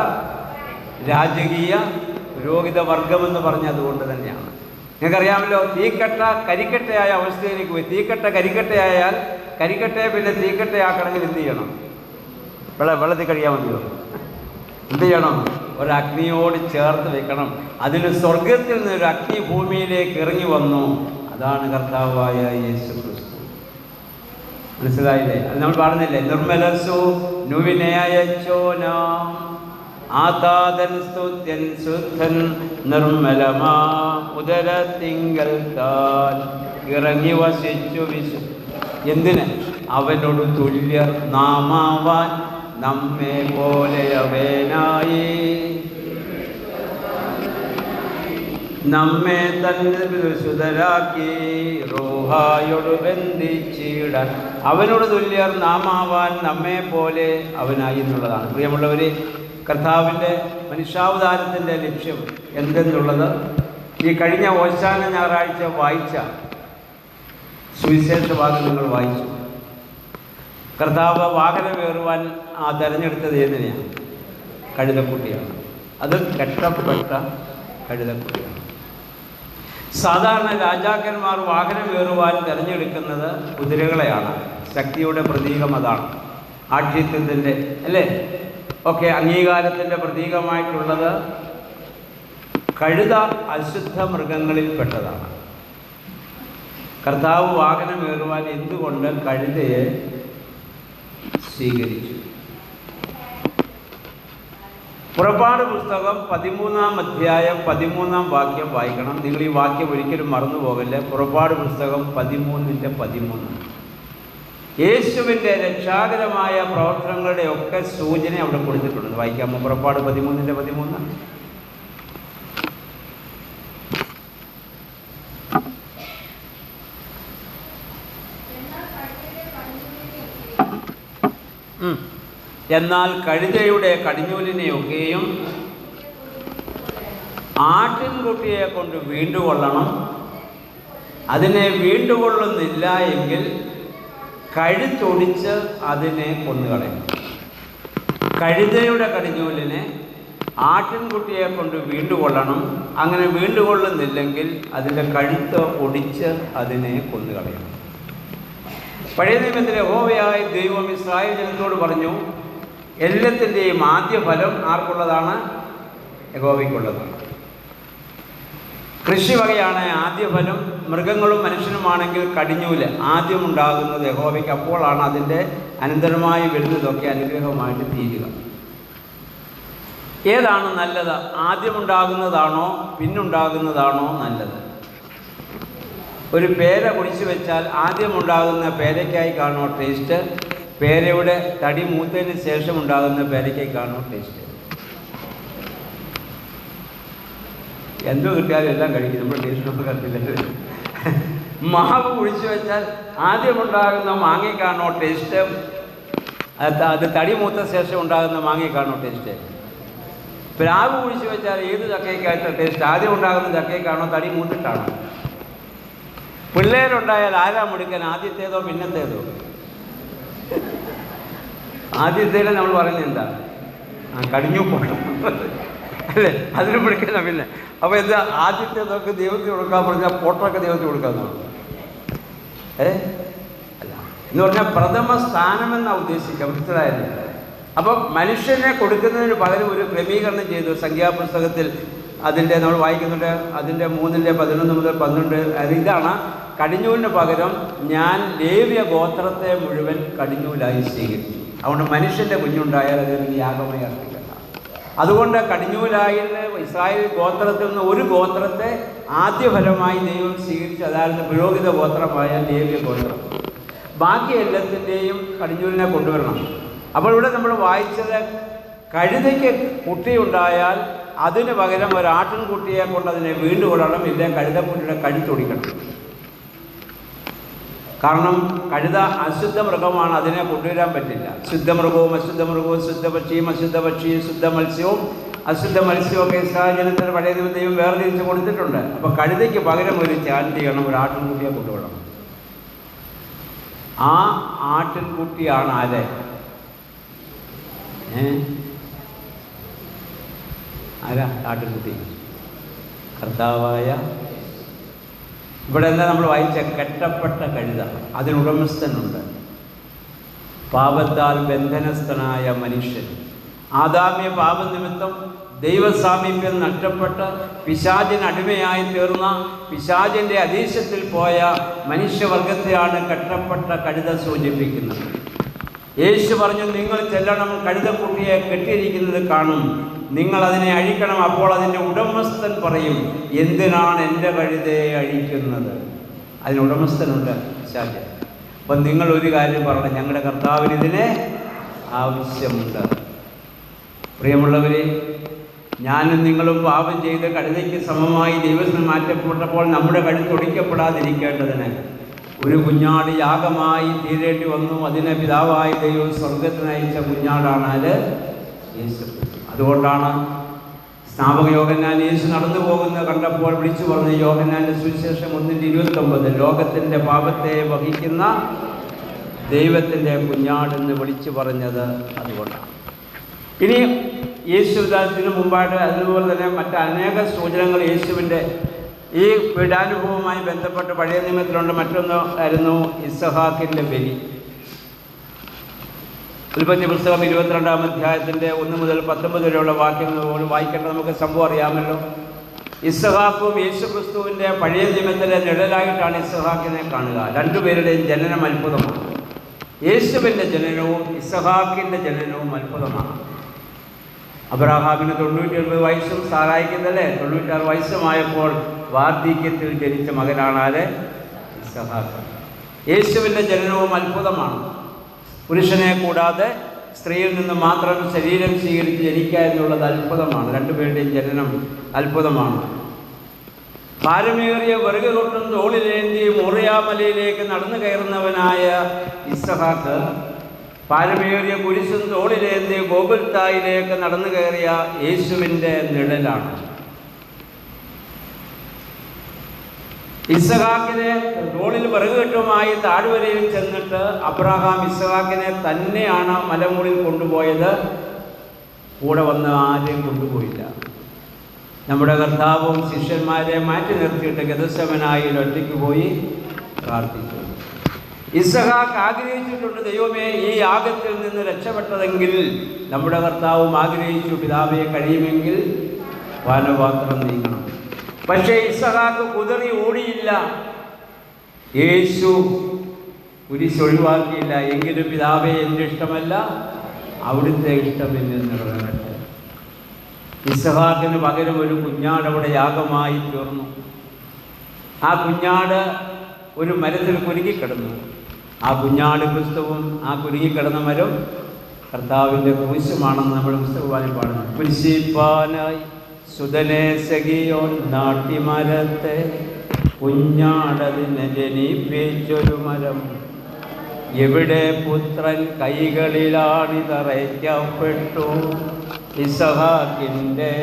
രാജകീയ പുരോഹിത വർഗമെന്ന് പറഞ്ഞ അതുകൊണ്ട് തന്നെയാണ്. നിങ്ങൾക്കറിയാമല്ലോ, തീക്കട്ട കരിക്കട്ടയായ അവസ്ഥയിലേക്ക് പോയി. തീക്കട്ട കരിക്കട്ടയായാൽ കരിക്കട്ടയെ പിന്നെ തീക്കട്ടയാക്കണമെങ്കിൽ എന്ത് ചെയ്യണം? വെള്ളത്തിൽ കഴിയാൻ മതിയോ? എന്ത് ചെയ്യണം? ഒരഗ്നിയോട് ചേർത്ത് വെക്കണം. അതിന് സ്വർഗത്തിൽ നിന്നൊരു അഗ്നി ഭൂമിയിലേക്ക് ഇറങ്ങി വന്നു. അതാണ് കർത്താവായ യേശു ക്രിസ്തു. മനസ്സിലായില്ലേ? അത് നമ്മൾ പാടുന്നില്ലേ? നിർമ്മലസു നുവിനയച്ചോനാം ആതാതൻ സ്തുത്യൻ ശുദ്ധൻ നിർമ്മലമാ ഉദരത്തിങ്കൽ താൻ ഇറങ്ങി വസിച്ചു എന്തിന്? അവനോട് തുല്യർ നാമാവാൻ നമ്മെ പോലെ അവനായി നമ്മെ തന്നെ വിശുദ്ധരാക്കി റൂഹായോട് ബന്ധിച്ചിടാൻ. അവനോട് തുല്യർ നാമാവാൻ നമ്മെ പോലെ അവനായി എന്നുള്ളതാണ്. പ്രിയമുള്ളവരെ, കർത്താവിൻ്റെ മനുഷ്യാവതാരത്തിൻ്റെ ലക്ഷ്യം എന്തെന്നുള്ളത് ഈ കഴിഞ്ഞ ഓശാന ഞായറാഴ്ച വായിച്ച സുവിശേഷ ഭാഗങ്ങൾ വായിച്ചു. കർത്താവ് വാഹനമേറുവാൻ തിരഞ്ഞെടുത്തത് ഏതിനെയാണ്? കഴുതക്കുട്ടിയാണ്. അത് കെട്ടപ്പെട്ട കഴുതക്കുട്ടിയാണ്. സാധാരണ രാജാക്കന്മാർ വാഹനമേറുവാൻ തിരഞ്ഞെടുക്കുന്നത് കുതിരകളെയാണ്. ശക്തിയുടെ പ്രതീകം അതാണ്. ആഠ്യത്വത്തിൻ്റെ അല്ലേ ഒക്കെ അംഗീകാരത്തിൻ്റെ പ്രതീകമായിട്ടുള്ളത് കഴുത അശുദ്ധ മൃഗങ്ങളിൽപ്പെട്ടതാണ്. കർത്താവ് വാഹനമേറുവാൻ എന്തുകൊണ്ട് കഴുതയെ സ്വീകരിച്ചു? പുറപ്പാട് പുസ്തകം 13-ാം അധ്യായം 13-ാം വാക്യം വായിക്കണം. നിങ്ങൾ ഈ വാക്യം ഒരിക്കലും മറന്നു പോകല്ലേ. പുറപ്പാട് പുസ്തകം 13:13. യേശുവിൻ്റെ രക്ഷാകരമായ പ്രവർത്തനങ്ങളുടെ ഒക്കെ സൂചന അവിടെ കൊടുത്തിട്ടുണ്ട്. വായിക്കാമോ? പുറപ്പാട് 13:13. എന്നാൽ കഴുതയുടെ കടിഞ്ഞൂലിനെയൊക്കെയും ആട്ടിൻകുട്ടിയെ കൊണ്ട് വീണ്ടുകൊള്ളണം. അതിനെ വീണ്ടുകൊള്ളുന്നില്ല എങ്കിൽ കഴുത്തൊടിച്ച് അതിനെ കൊന്നുകളയും. കഴുതയുടെ കടിഞ്ഞൂലിനെ ആട്ടിൻകുട്ടിയെ കൊണ്ട് വീണ്ടുകൊള്ളണം. അങ്ങനെ വീണ്ടുകൊള്ളുന്നില്ലെങ്കിൽ അതിൻ്റെ കഴുത്ത് ഒടിച്ച് അതിനെ കൊന്നുകളയണം. പഴയ നിയമത്തിലെ യഹോവയായ ദൈവം ഇസ്രായേൽ ജനത്തോട് പറഞ്ഞു, എല്ലാത്തിൻ്റെയും ആദ്യ ഫലം ആർക്കുള്ളതാണ്? യഹോവയ്ക്കുള്ളതാണ്. കൃഷി വകയാണ് ആദ്യ ഫലം. മൃഗങ്ങളും മനുഷ്യനുമാണെങ്കിൽ കടിഞ്ഞൂല് ആദ്യം ഉണ്ടാകുന്നത് യഹോവയ്ക്ക്. അപ്പോഴാണ് അതിൻ്റെ അനന്തരമായി വരുന്നതൊക്കെ അനുഗ്രഹമായിട്ട് തീരുക. ഏതാണ് നല്ലത്? ആദ്യമുണ്ടാകുന്നതാണോ പിന്നുണ്ടാകുന്നതാണോ നല്ലത്? ഒരു പേര കുടിച്ചു വെച്ചാൽ ആദ്യമുണ്ടാകുന്ന പേരയ്ക്കായി കാണുമോ ടേസ്റ്റ്? പേരയുടെ തടി മൂത്തതിന് ശേഷം ഉണ്ടാകുന്ന പേരയ്ക്കായി കാണുമോ ടേസ്റ്റ്? എന്തോ കിട്ടിയാലും എല്ലാം കഴിക്കും. നമ്മൾ ടേസ്റ്റൊക്കെ കറിയില്ല. മാവ് കുഴിച്ചു വെച്ചാൽ ആദ്യമുണ്ടാകുന്ന മാങ്ങയ്ക്കാണോ ടേസ്റ്റ്? അത് തടി മൂത്ത ശേഷം ഉണ്ടാകുന്ന മാങ്ങയ്ക്കാണോ ടേസ്റ്റ്? പ്ലാവ് കുഴിച്ചു വെച്ചാൽ ഏത് ചക്കയ്ക്കായിട്ട് ടേസ്റ്റ്? ആദ്യം ഉണ്ടാകുന്ന ചക്കയ്ക്കാണോ തടി മൂത്തിട്ടാണോ? പിള്ളേരുണ്ടായാൽ ആരാ മുടുക്കൻ? ആദ്യത്തേതോ പിന്നത്തേതോ? ആദ്യത്തേലെ നമ്മൾ പറയുന്നത് എന്താ? കടിഞ്ഞു പോകണം അല്ലേ? അതിന് മുടുക്കല. പിന്നെ അപ്പോൾ എന്താ? ആദ്യത്തേതൊക്കെ ദൈവത്തിന് കൊടുക്കാൻ പറഞ്ഞാൽ പൊട്ടൊക്കെ ദൈവത്തിന് കൊടുക്കാമെന്നാണ്. അല്ല, എന്ന് പറഞ്ഞാൽ പ്രഥമ സ്ഥാനമെന്നാണ് ഉദ്ദേശിക്കുക. മനസ്സിലായത്? അപ്പം മനുഷ്യനെ കൊടുക്കുന്നതിന് പകരം ഒരു ക്രമീകരണം ചെയ്തു സംഖ്യാപുസ്തകത്തിൽ. അതിൻ്റെ നമ്മൾ വായിക്കുന്നുണ്ട്, അതിൻ്റെ 3:11 മുതൽ 12. ഇതാണ് കടിഞ്ഞൂലിന് പകരം ഞാൻ ലേവ്യ ഗോത്രത്തെ മുഴുവൻ കടിഞ്ഞൂലായി സ്വീകരിച്ചു. അതുകൊണ്ട് മനുഷ്യൻ്റെ കുഞ്ഞുണ്ടായാൽ അതൊരു യാഗമായി അർപ്പിക്കണ്ട. അതുകൊണ്ട് കടിഞ്ഞൂലായിൽ ഇസ്രായേൽ ഗോത്രത്തിൽ നിന്ന് ഒരു ഗോത്രത്തെ ആദ്യഫലമായി ദൈവം സ്വീകരിച്ചു. അതായിരുന്നു പുരോഹിത ഗോത്രമായ ലേവ്യ ഗോത്രം. ബാക്കി എല്ലാത്തിൻ്റെയും കടിഞ്ഞൂലിനെ കൊണ്ടുവരണം. അപ്പോൾ ഇവിടെ നമ്മൾ വായിച്ചത് കഴുതയ്ക്ക് കുട്ടിയുണ്ടായാൽ അതിന് പകരം ഒരാട്ടിൻകുട്ടിയെ കൊണ്ട് അതിനെ വീണ്ടുകൊള്ളണം. ഇല്ല കഴുതക്കുട്ടിയുടെ കഴുത്തൊടിക്കണം. കാരണം കഴുത അശുദ്ധ മൃഗമാണ്, അതിനെ കൊണ്ടുവരാൻ പറ്റില്ല. ശുദ്ധമൃഗവും അശുദ്ധ മൃഗവും, ശുദ്ധപക്ഷിയും അശുദ്ധ പക്ഷിയും, ശുദ്ധ മത്സ്യവും അശുദ്ധ മത്സ്യമൊക്കെ ഇസ്രായേലിന് പഴയ ദൈവം വേർതിരിച്ച് കൊടുത്തിട്ടുണ്ട്. അപ്പോൾ കഴുതയ്ക്ക് പകരം ഒരു ചാൻസ് ചെയ്യണം, ഒരു ആട്ടിൻകുട്ടിയെ കൊണ്ടുവിടണം. ആ ആട്ടിൻകുട്ടിയാണ് ആരെ? ആരാ ആട്ടിൻകുട്ടി? കർത്താവായ ഇവിടെ എന്താ നമ്മൾ വായിച്ച കെട്ടപ്പെട്ട കഴുത, അതിനുടമസ്ഥനുണ്ട്. പാപത്താൽ ബന്ധനസ്ഥനായ മനുഷ്യൻ, ആദാമ്യ പാപനിമിത്തം ദൈവസാമീപ്യം നഷ്ടപ്പെട്ട് പിശാചിന് അടിമയായി തീർന്ന, പിശാചിൻ്റെ അധീശത്തിൽ പോയ മനുഷ്യവർഗത്തെയാണ് കെട്ടപ്പെട്ട കഴുത സൂചിപ്പിക്കുന്നത്. യേശു പറഞ്ഞു, നിങ്ങൾ ചെല്ലണം, കഴുതക്കുട്ടിയെ കെട്ടിയിരിക്കുന്നത് കാണും, നിങ്ങൾ അതിനെ അഴിക്കണം. അപ്പോൾ അതിൻ്റെ ഉടമസ്ഥൻ പറയും, എന്തിനാണ് എൻ്റെ കഴുതയെ അഴിക്കുന്നത്? അതിന് ഉടമസ്ഥനുണ്ട് പിശാച്. അപ്പം നിങ്ങൾ ഒരു കാര്യം പറഞ്ഞു, ഞങ്ങളുടെ കർത്താവിന് ഇതിനെ ആവശ്യമുണ്ട്. പ്രിയമുള്ളവരെ, ഞാനും നിങ്ങളും പാപം ചെയ്ത് കഴുതയ്ക്ക് സമമായി ദൈവത്തിന് മാറ്റപ്പെട്ടപ്പോൾ നമ്മുടെ കഴുത്തൊടിക്കപ്പെടാതിരിക്കേണ്ടതിന് ഒരു കുഞ്ഞാട് യാഗമായി തീരേണ്ടി വന്നു. അതിനെ പിതാവായ ദൈവം സ്വർഗത്തിനയച്ച കുഞ്ഞാടാണ് അത് യേശു. അതുകൊണ്ടാണ് സ്നാപക യോഹന്നാൻ യേശു നടന്നു പോകുന്നത് കണ്ടപ്പോൾ വിളിച്ചു പറഞ്ഞ യോഹന്നാൻ്റെ സുവിശേഷം 1:29, ലോകത്തിൻ്റെ പാപത്തെ വഹിക്കുന്ന ദൈവത്തിൻ്റെ കുഞ്ഞാടെന്ന് വിളിച്ചു പറഞ്ഞത് അതുകൊണ്ടാണ്. ഇനി യേശുദാസത്തിന് മുമ്പായിട്ട് അതുപോലെ തന്നെ മറ്റ് അനേക സൂചനകൾ യേശുവിൻ്റെ ഈ പീഡാനുഭവവുമായി ബന്ധപ്പെട്ട് പഴയ നിയമത്തിലുണ്ട്. മറ്റൊന്ന് ആയിരുന്നു ഇസഹാക്കിൻ്റെ ബലി. ഉൽപ്പത്തി പുസ്തകം 22-ാം അധ്യായത്തിൻ്റെ 1 മുതൽ 19 വരെയുള്ള വാക്യങ്ങൾ വായിക്കേണ്ട നമുക്ക് സംഭവം അറിയാമല്ലോ. ഇസഹാക്കും യേശുക്രിസ്തുവിൻ്റെ പഴയ നിയമത്തിലെ നിഴലായിട്ടാണ് ഇസഹാക്കിനെ കാണുക. രണ്ടുപേരുടെയും ജനനം അത്ഭുതമാണ്. യേശുവിൻ്റെ ജനനവും ഇസഹാക്കിൻ്റെ ജനനവും അത്ഭുതമാണ്. അബ്രഹാമിന് 99 വയസ്സും സാറായിക്കുന്നല്ലേ 96 വയസ്സുമായപ്പോൾ വാർദ്ധക്യത്തിൽ ജനിച്ച മകനാണ് ആര്? ഇസഹാക്ക്. യേശുവിൻ്റെ ജനനവും അത്ഭുതമാണ്. പുരുഷനെ കൂടാതെ സ്ത്രീയിൽ നിന്ന് മാത്രം ശരീരം സ്വീകരിച്ച് ജനിക്കുക എന്നുള്ളത് അത്ഭുതമാണ്. രണ്ടുപേരുടെയും ജനനം അത്ഭുതമാണ്. ഭാരമേറിയ വിറക് കൊട്ടും തോളിലേന്തി മോറിയാമലയിലേക്ക് നടന്നു കയറുന്നവനായ ഇസഹാക്ക് ഭാരമേറിയ കുരിശും തോളിലേന്തി ഗോകുൽത്തായിലേക്ക് നടന്നു കയറിയ യേശുവിൻ്റെ നിഴലാണ്. ഇസഹാക്കിനെ തോളിൽ വിറകുകെട്ടുമായി താഴ്വരയിൽ ചെന്നിട്ട് അബ്രഹാം ഇസഹാക്കിനെ തന്നെയാണ് മലമുകളിൽ കൊണ്ടുപോയത്. കൂടെ വന്ന് ആരെയും കൊണ്ടുപോയില്ല. നമ്മുടെ കർത്താവും ശിഷ്യന്മാരെ മാറ്റി നിർത്തിയിട്ട് ഗെത്സമനായി ഒറ്റയ്ക്ക് പോയി പ്രാർത്ഥിച്ചു. ഇസഹാക്ക് ആഗ്രഹിച്ചിട്ടുണ്ട്, ദൈവമേ ഈ യാഗത്തിൽ നിന്ന് രക്ഷപ്പെട്ടതെങ്കിൽ. നമ്മുടെ കർത്താവും ആഗ്രഹിച്ചു, പിതാവേ കഴിയുമെങ്കിൽ പാനപാത്രം നീങ്ങണം. പക്ഷേ ഇസഹാക്ക് കുതറി ഓടിയില്ല. യേശു കുരിശൊഴിവാക്കിയില്ല. എങ്കിലും പിതാവേ എൻ്റെ ഇഷ്ടമല്ല അവിടുത്തെ ഇഷ്ടം എന്നിൽ നിറവേറട്ടെ. ഇസഹാക്കിന് പകരം ഒരു കുഞ്ഞാട് അവിടെ യാഗമായി തീർന്നു. ആ കുഞ്ഞാട് ഒരു മരത്തിൽ കുരുങ്ങിക്കിടന്നു. ആ കുഞ്ഞാട് ക്രിസ്തുവും ആ കുരുങ്ങിക്കിടന്ന മരം കർത്താവിൻ്റെ കുരിശുമാണെന്ന് നമ്മൾ പുസ്തകവാനും പാടുന്നു. കുരിശിപ്പാനായി സുതനെ സഖിയോൻ നാട്ടിമരത്തെ കുഞ്ഞാടതിനെ ജനിപ്പിച്ചൊരു മരം. എവിടെ പുത്രൻ കൈകളിലാണിതറയ്ക്കപ്പെട്ടു ഇസഹാക്കിൻ്റെ.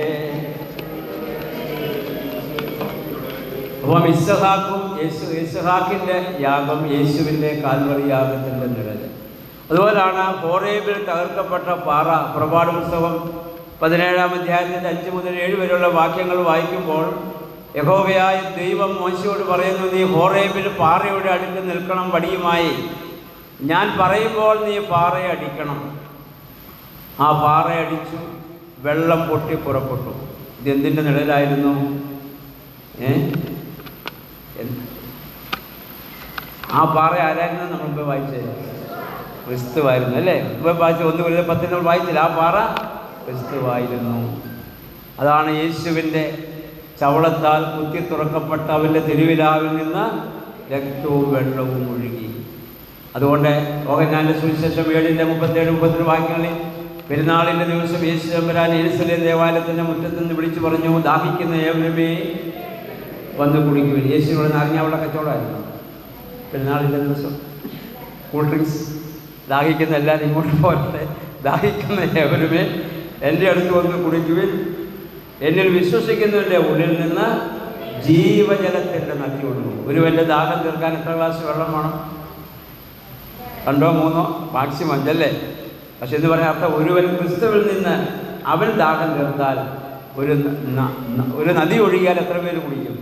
അപ്പം ഇസഹാക്കിൻ്റെ യാഗം യേശുവിൻ്റെ കാൽവറി യാഗത്തിൻ്റെ നിഴൽ. അതുപോലാണ് ഹോറേബിൽ തകർക്കപ്പെട്ട പാറ. പുറപ്പാട് പുസ്തകം 17-ാം അധ്യായത്തിൻ്റെ 5 മുതൽ 7 വരെയുള്ള വാക്യങ്ങൾ വായിക്കുമ്പോൾ യഹോവയായ ദൈവം മോശയോട് പറയുന്നു, നീ ഹോറേബിൽ പാറയുടെ അടുത്ത് നിൽക്കണം വടിയുമായി. ഞാൻ പറയുമ്പോൾ നീ പാറയെ അടിക്കണം. ആ പാറയടിച്ചു, വെള്ളം പൊട്ടി പുറപ്പെട്ടു. ഇതെന്തിൻ്റെ നിഴലായിരുന്നു? ആ പാറ ആരായിരുന്നു? നമ്മളിപ്പോൾ വായിച്ചത് ക്രിസ്തുവായിരുന്നു അല്ലേ? ഇപ്പോൾ വായിച്ച 1:10 വായിച്ചില്ല. ആ പാറ ക്രിസ്തുവായിരുന്നു. അതാണ് യേശുവിൻ്റെ ചവളത്താൽ കുത്തി തുറക്കപ്പെട്ട അവൻ്റെ തിരുവിലാവിൽ നിന്ന് രക്തവും വെള്ളവും ഒഴുകി. അതുകൊണ്ട് യോഹന്നാന്റെ സുവിശേഷം 7:37-38 വാക്യങ്ങളിൽ പെരുന്നാളിൻ്റെ ദിവസം യേശു തമ്പുരാൻ യെരൂശലേം ദേവാലയത്തിൻ്റെ മുറ്റത്ത് നിന്ന് വിളിച്ചു പറഞ്ഞു, ദാഹിക്കുന്ന ഏവരുമേ വന്ന് കുടിക്കുവിൻ. യേശുവിടെ നാരങ്ങാവെള്ള കച്ചവടമായിരുന്നു പെരുന്നാളിൻ്റെ ദിവസം. കൂൾ ഡ്രിങ്ക്സ് ദാഹിക്കുന്ന എല്ലാവരും ഇങ്ങോട്ട് പോകട്ടെ, ദാഹിക്കുന്ന ഏവരുമേ എൻ്റെ അടുത്ത് വന്ന് കുടിക്കുവിൻ. എന്നിൽ വിശ്വസിക്കുന്നതിൻ്റെ ഉള്ളിൽ നിന്ന് ജീവജലത്തിൻ്റെ നദി ഒഴുകും. ഒരുവൻ്റെ ദാഹം തീർക്കാൻ എത്ര ഗ്ലാസ് വെള്ളം വേണം? 2 3 മാക്സിമം 5 അല്ലേ? പക്ഷെ എന്ന് പറയാൻ അർത്ഥം ഒരുവൻ ക്രിസ്തുവിൽ നിന്ന് അവൻ ദാഹം തീർത്താൽ ഒരു നദി ഒഴുകിയാൽ എത്ര പേര് കുടിക്കും?